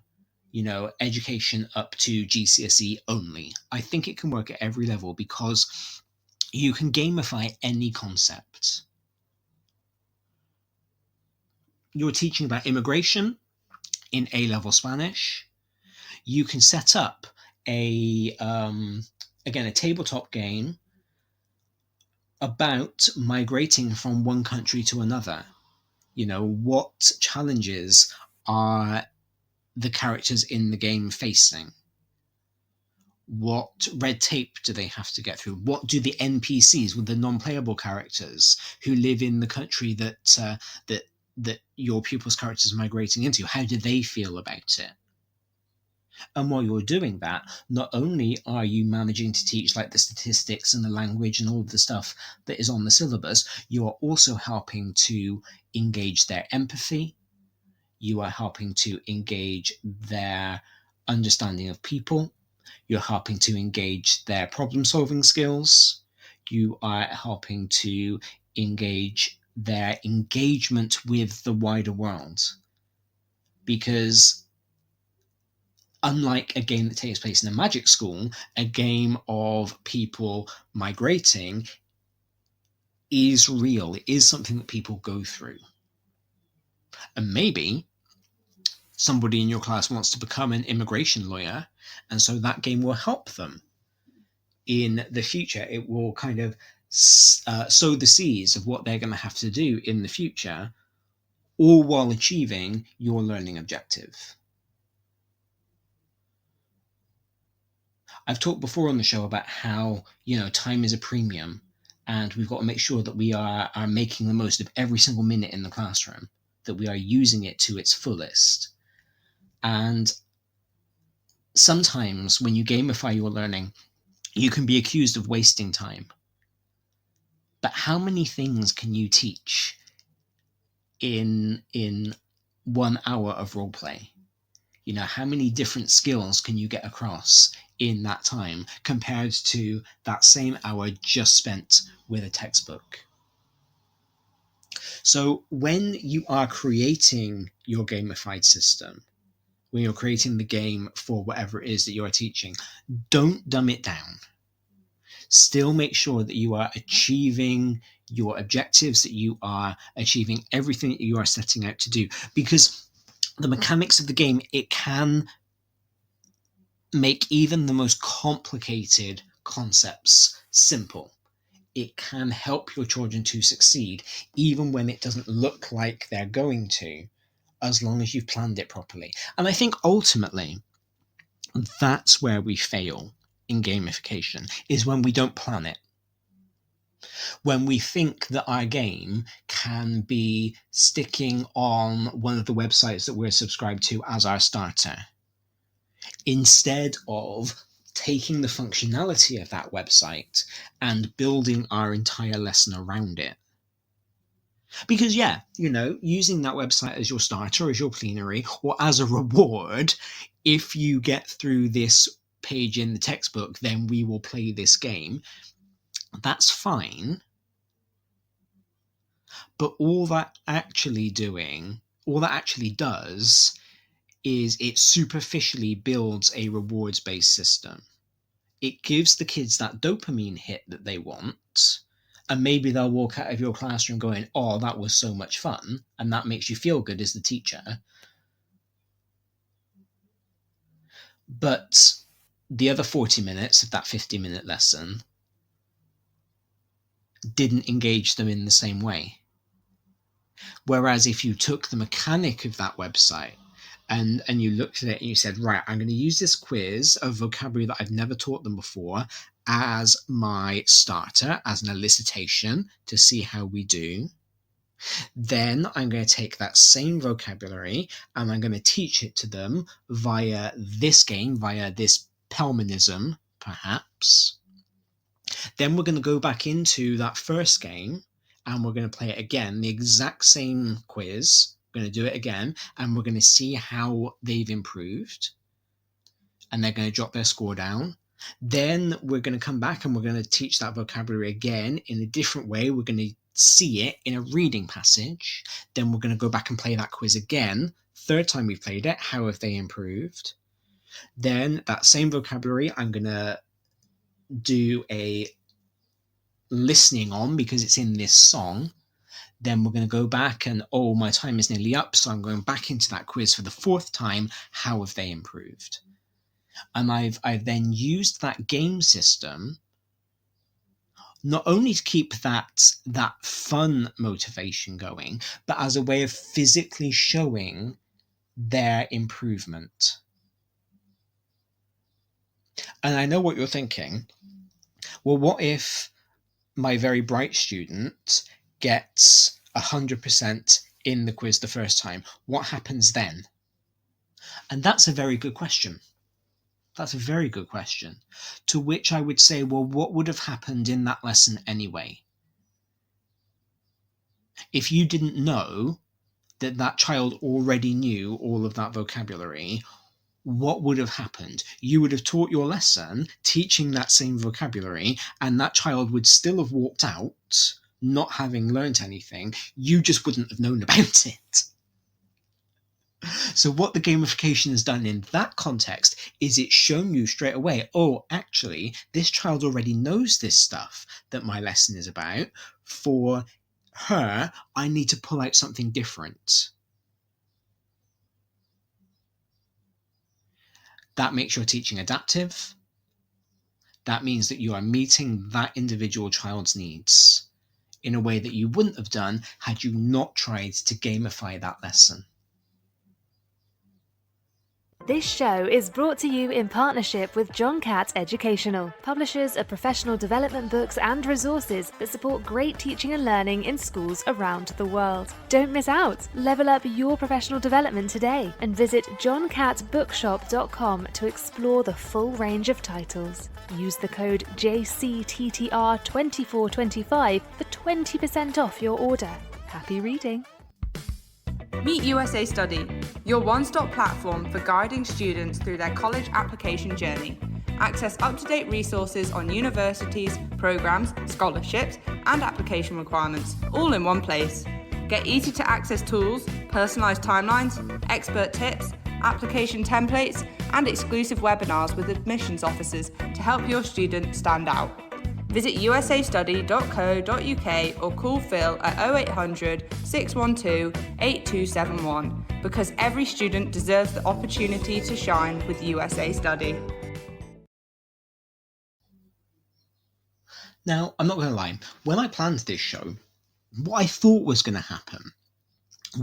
you know, education up to GCSE only. I think it can work at every level because you can gamify any concept. You're teaching about immigration in A-level Spanish. You can set up a tabletop game about migrating from one country to another. You know, what challenges are the characters in the game facing? What red tape do they have to get through? What do the NPCs, with the non-playable characters who live in the country that your pupils' characters are migrating into, how do they feel about it? And while you're doing that, not only are you managing to teach like the statistics and the language and all of the stuff that is on the syllabus, you are also helping to engage their empathy. You are helping to engage their understanding of people. You're helping to engage their problem-solving skills. You are helping to engage their engagement with the wider world. Because unlike a game that takes place in a magic school, a game of people migrating is real. It is something that people go through. And maybe somebody in your class wants to become an immigration lawyer, and so that game will help them in the future. It will kind of sow the seeds of what they're going to have to do in the future, all while achieving your learning objective. I've talked before on the show about how, time is a premium, and we've got to make sure that we are making the most of every single minute in the classroom, that we are using it to its fullest. And sometimes when you gamify your learning, you can be accused of wasting time. But how many things can you teach in 1 hour of role play? How many different skills can you get across in that time compared to that same hour just spent with a textbook? So when you are creating your gamified system, when you're creating the game for whatever it is that you're teaching, don't dumb it down. Still make sure that you are achieving your objectives, that you are achieving everything that you are setting out to do. Because the mechanics of the game, it can make even the most complicated concepts simple. It can help your children to succeed, even when it doesn't look like they're going to, as long as you've planned it properly. And I think ultimately, that's where we fail in gamification, is when we don't plan it. When we think that our game can be sticking on one of the websites that we're subscribed to as our starter, instead of taking the functionality of that website and building our entire lesson around it. Because using that website as your starter, as your plenary, or as a reward, if you get through this page in the textbook, then we will play this game. That's fine. But all that actually does is it superficially builds a rewards-based system. It gives the kids that dopamine hit that they want, and maybe they'll walk out of your classroom going, oh, that was so much fun, and that makes you feel good as the teacher. But the other 40 minutes of that 50-minute lesson didn't engage them in the same way. Whereas if you took the mechanic of that website and you looked at it and you said, right, I'm going to use this quiz of vocabulary that I've never taught them before as my starter, as an elicitation to see how we do. Then I'm going to take that same vocabulary and I'm going to teach it to them via this game, via this Pelmanism, perhaps. Then we're going to go back into that first game and we're going to play it again, the exact same quiz. We're going to do it again, and we're going to see how they've improved. And they're going to drop their score down. Then we're going to come back and we're going to teach that vocabulary again in a different way. We're going to see it in a reading passage. Then we're going to go back and play that quiz again. Third time we've played it, how have they improved? Then that same vocabulary, I'm going to do a listening on because it's in this song. Then we're going to go back and, oh, my time is nearly up, so I'm going back into that quiz for the fourth time. How have they improved? And I've then used that game system not only to keep that fun motivation going, but as a way of physically showing their improvement. And I know what you're thinking. Well, what if my very bright student gets 100% in the quiz the first time? What happens then? And that's a very good question. That's a very good question. To which I would say, well, what would have happened in that lesson anyway? If you didn't know that that child already knew all of that vocabulary, what would have happened? You would have taught your lesson teaching that same vocabulary, and that child would still have walked out not having learnt anything. You just wouldn't have known about it. So what the gamification has done in that context is it's shown you straight away, oh, actually, this child already knows this stuff that my lesson is about. For her, I need to pull out something different. That makes your teaching adaptive. That means that you are meeting that individual child's needs in a way that you wouldn't have done had you not tried to gamify that lesson. This show is brought to you in partnership with John Catt Educational, publishers of professional development books and resources that support great teaching and learning in schools around the world. Don't miss out. Level up your professional development today and visit johncattbookshop.com to explore the full range of titles. Use the code JCTTR2425 for 20% off your order. Happy reading. Meet USA Study, your one-stop platform for guiding students through their college application journey. Access up-to-date resources on universities, programs, scholarships, and application requirements, all in one place. Get easy-to-access tools, personalised timelines, expert tips, application templates, and exclusive webinars with admissions officers to help your student stand out. Visit usastudy.co.uk or call Phil at 0800 612 8271 because every student deserves the opportunity to shine with USA Study. Now, I'm not going to lie, when I planned this show, what I thought was going to happen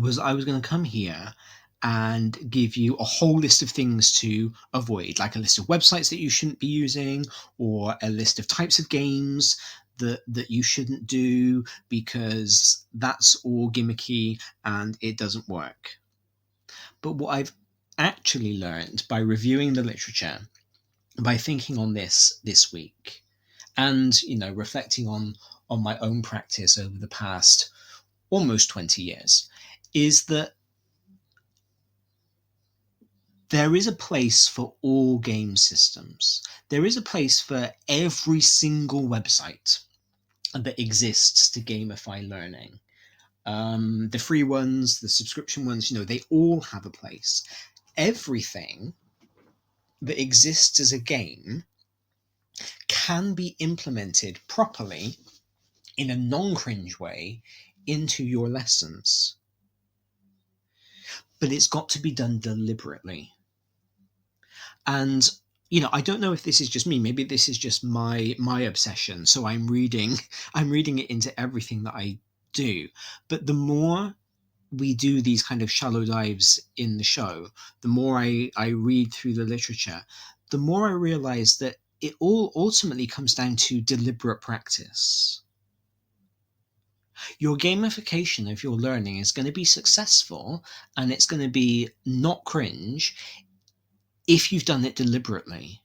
was I was going to come here and give you a whole list of things to avoid, like a list of websites that you shouldn't be using, or a list of types of games that you shouldn't do because that's all gimmicky and it doesn't work. But what I've actually learned by reviewing the literature, by thinking on this week, and reflecting on my own practice over the past almost 20 years, is that there is a place for all game systems. There is a place for every single website that exists to gamify learning. The free ones, the subscription ones, they all have a place. Everything that exists as a game can be implemented properly in a non-cringe way into your lessons. But it's got to be done deliberately. And, I don't know if this is just me. Maybe this is just my obsession. So I'm reading it into everything that I do. But the more we do these kind of shallow dives in the show, the more I read through the literature, the more I realize that it all ultimately comes down to deliberate practice. Your gamification of your learning is going to be successful and it's going to be not cringe if you've done it deliberately.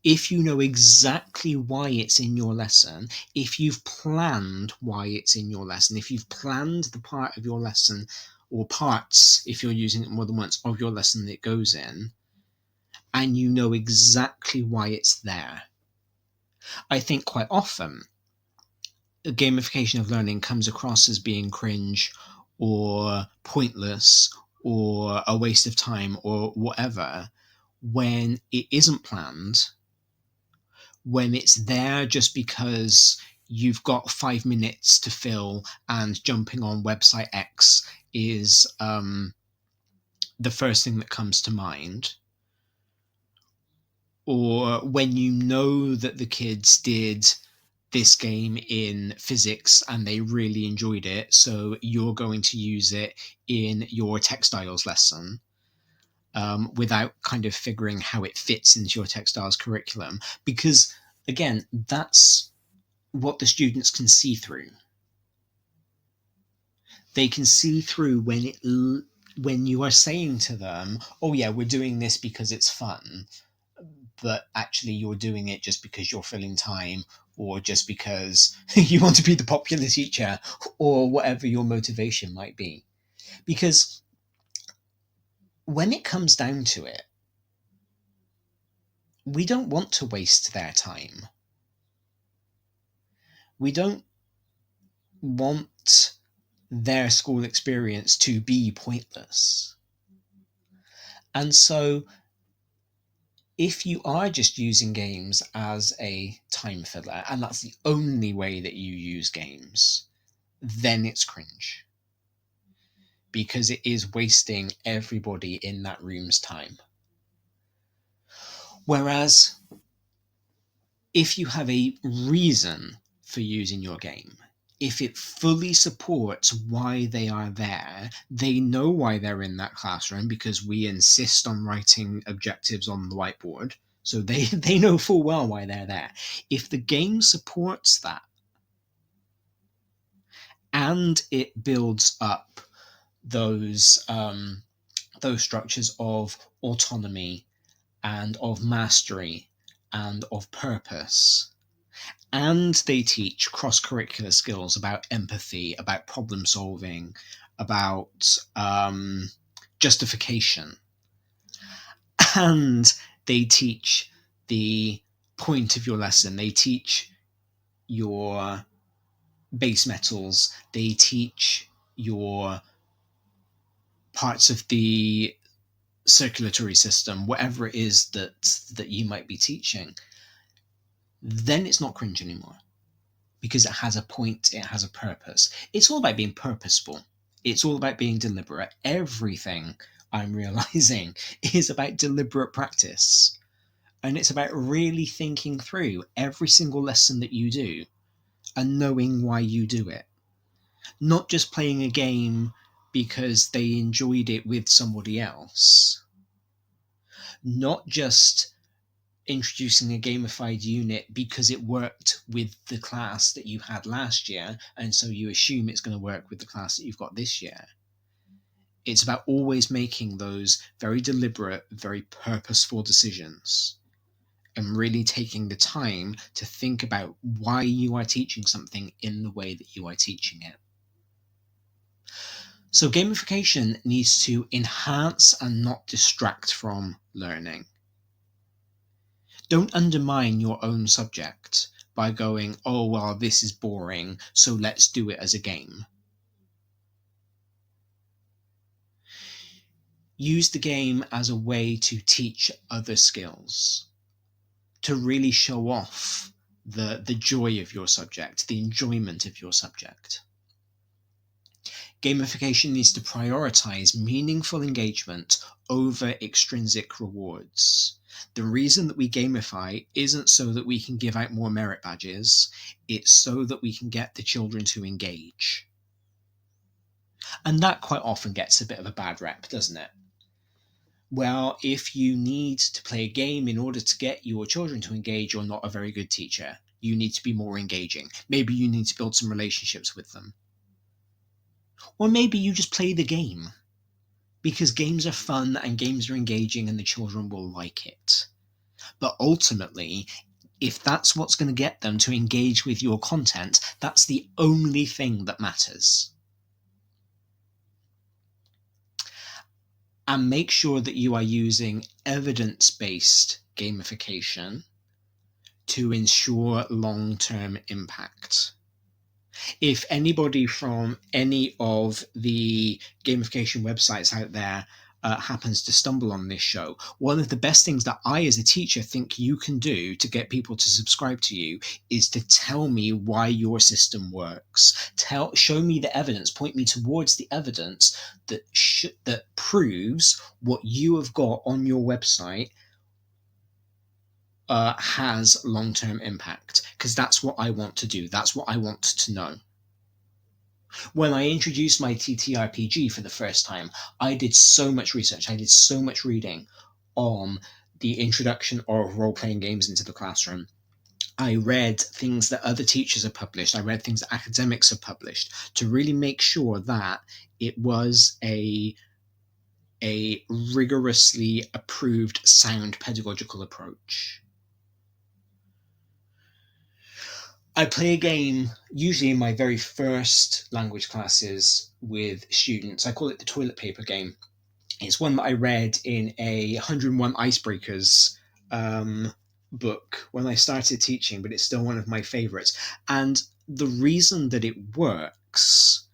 If you know exactly why it's in your lesson, if you've planned why it's in your lesson, if you've planned the part of your lesson, or parts, if you're using it more than once, of your lesson that it goes in, and you know exactly why it's there. I think quite often, gamification of learning comes across as being cringe or pointless or a waste of time or whatever, when it isn't planned, when it's there just because you've got 5 minutes to fill and jumping on website X is the first thing that comes to mind, or when you know that the kids did this game in physics and they really enjoyed it, so you're going to use it in your textiles lesson, without kind of figuring how it fits into your textiles curriculum. Because, again, that's what the students can see through. They can see through when you are saying to them, oh yeah, we're doing this because it's fun, but actually you're doing it just because you're filling time, or just because you want to be the popular teacher, or whatever your motivation might be. Because when it comes down to it, we don't want to waste their time. We don't want their school experience to be pointless. And so if you are just using games as a time filler, and that's the only way that you use games, then it's cringe. Because it is wasting everybody in that room's time. Whereas if you have a reason for using your game, if it fully supports why they are there, they know why they're in that classroom because we insist on writing objectives on the whiteboard. So they know full well why they're there. If the game supports that and it builds up those structures of autonomy and of mastery and of purpose, and they teach cross-curricular skills about empathy, about problem solving, about justification, and they teach the point of your lesson, they teach your base metals, they teach your parts of the circulatory system, whatever it is that you might be teaching, then it's not cringe anymore, because it has a point, it has a purpose. It's all about being purposeful. It's all about being deliberate. Everything, I'm realizing, is about deliberate practice. And it's about really thinking through every single lesson that you do and knowing why you do it. Not just playing a game because they enjoyed it with somebody else. Not just introducing a gamified unit because it worked with the class that you had last year, and so you assume it's going to work with the class that you've got this year. It's about always making those very deliberate, very purposeful decisions and really taking the time to think about why you are teaching something in the way that you are teaching it. So gamification needs to enhance and not distract from learning. Don't undermine your own subject by going, oh, well, this is boring, so let's do it as a game. Use the game as a way to teach other skills, to really show off the joy of your subject, the enjoyment of your subject. Gamification needs to prioritize meaningful engagement over extrinsic rewards. The reason that we gamify isn't so that we can give out more merit badges, it's so that we can get the children to engage. And that quite often gets a bit of a bad rep, doesn't it? Well, if you need to play a game in order to get your children to engage, you're not a very good teacher. You need to be more engaging. Maybe you need to build some relationships with them. Or maybe you just play the game, because games are fun and games are engaging and the children will like it. But ultimately, if that's what's going to get them to engage with your content, that's the only thing that matters. And make sure that you are using evidence-based gamification to ensure long-term impact. If anybody from any of the gamification websites out there happens to stumble on this show, one of the best things that I as a teacher think you can do to get people to subscribe to you is to tell me why your system works. Show me the evidence, point me towards the evidence that proves what you have got on your website has long-term impact, because that's what I want to do. That's what I want to know. When I introduced my TTRPG for the first time, I did so much research. I did so much reading on the introduction of role-playing games into the classroom. I read things that other teachers have published. I read things that academics have published to really make sure that it was a rigorously approved, sound pedagogical approach. I play a game usually in my very first language classes with students. I call it the toilet paper game. It's one that I read in a 101 Icebreakers book when I started teaching, but it's still one of my favorites. And the reason that it works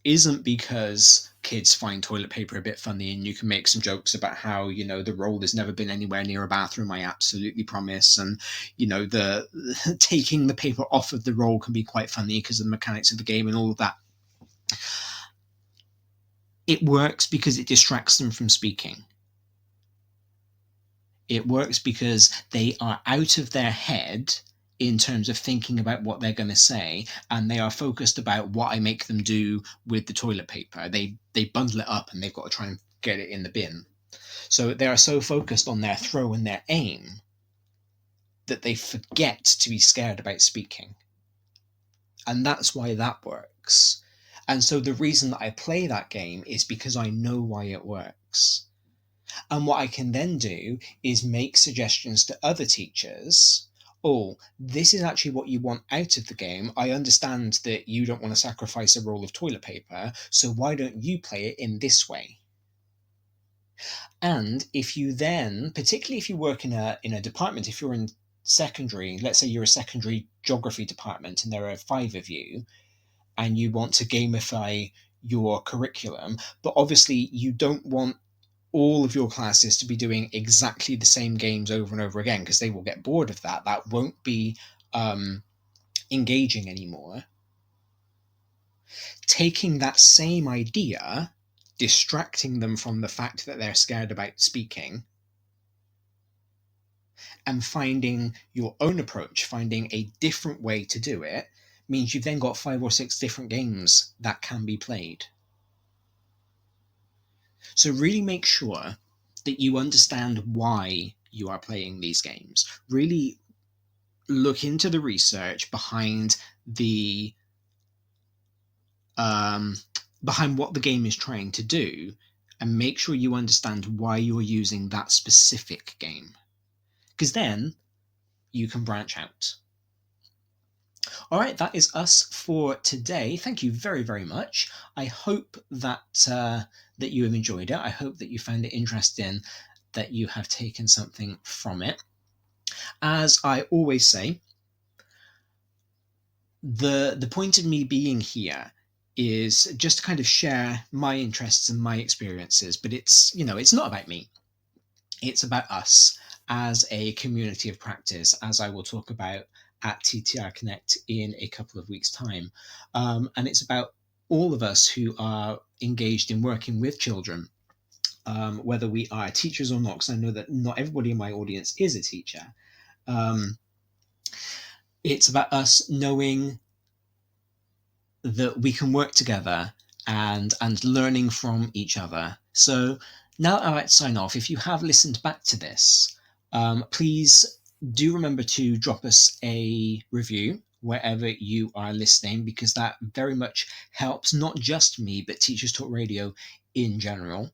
isn't because kids find toilet paper a bit funny and you can make some jokes about how, the roll has never been anywhere near a bathroom, I absolutely promise. And, the taking the paper off of the roll can be quite funny because of the mechanics of the game and all of that. It works because it distracts them from speaking. It works because they are out of their head in terms of thinking about what they're going to say, and they are focused about what I make them do with the toilet paper. They bundle it up and they've got to try and get it in the bin. So they are so focused on their throw and their aim that they forget to be scared about speaking. And that's why that works. And so the reason that I play that game is because I know why it works. And what I can then do is make suggestions to other teachers. Oh, this is actually what you want out of the game. I understand that you don't want to sacrifice a roll of toilet paper, so why don't you play it in this way? And if you then, particularly if you work in a department, if you're in secondary, let's say you're a secondary geography department and there are 5 of you, and you want to gamify your curriculum, but obviously you don't want all of your classes to be doing exactly the same games over and over again, because they will get bored of that. That won't be engaging anymore. Taking that same idea, distracting them from the fact that they're scared about speaking, and finding your own approach, finding a different way to do it, means you've then got 5 or 6 different games that can be played. So really make sure that you understand why you are playing these games. Really look into the research behind behind what the game is trying to do, and make sure you understand why you're using that specific game. Because then you can branch out. All right, that is us for today. Thank you very, very much. I hope that that you have enjoyed it. I hope that you found it interesting, that you have taken something from it. As I always say, the point of me being here is just to kind of share my interests and my experiences, but it's not about me. It's about us as a community of practice, as I will talk about at TTR Connect in a couple of weeks' time. And it's about all of us who are engaged in working with children, whether we are teachers or not, because I know that not everybody in my audience is a teacher. It's about us knowing that we can work together and learning from each other. So now I might sign off. If you have listened back to this, please do remember to drop us a review wherever you are listening, because that very much helps not just me, but Teachers Talk Radio in general.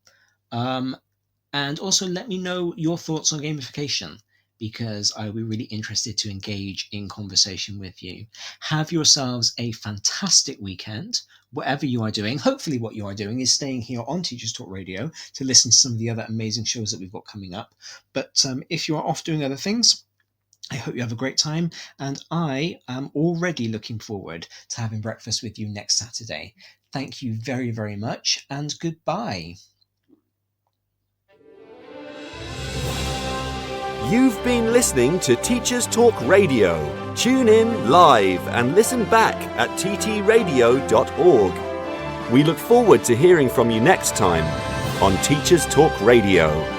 And also let me know your thoughts on gamification, because I will be really interested to engage in conversation with you. Have yourselves a fantastic weekend, whatever you are doing. Hopefully what you are doing is staying here on Teachers Talk Radio to listen to some of the other amazing shows that we've got coming up. But if you are off doing other things, I hope you have a great time, and I am already looking forward to having breakfast with you next Saturday. Thank you very, very much, and goodbye. You've been listening to Teachers Talk Radio. Tune in live and listen back at ttradio.org. We look forward to hearing from you next time on Teachers Talk Radio.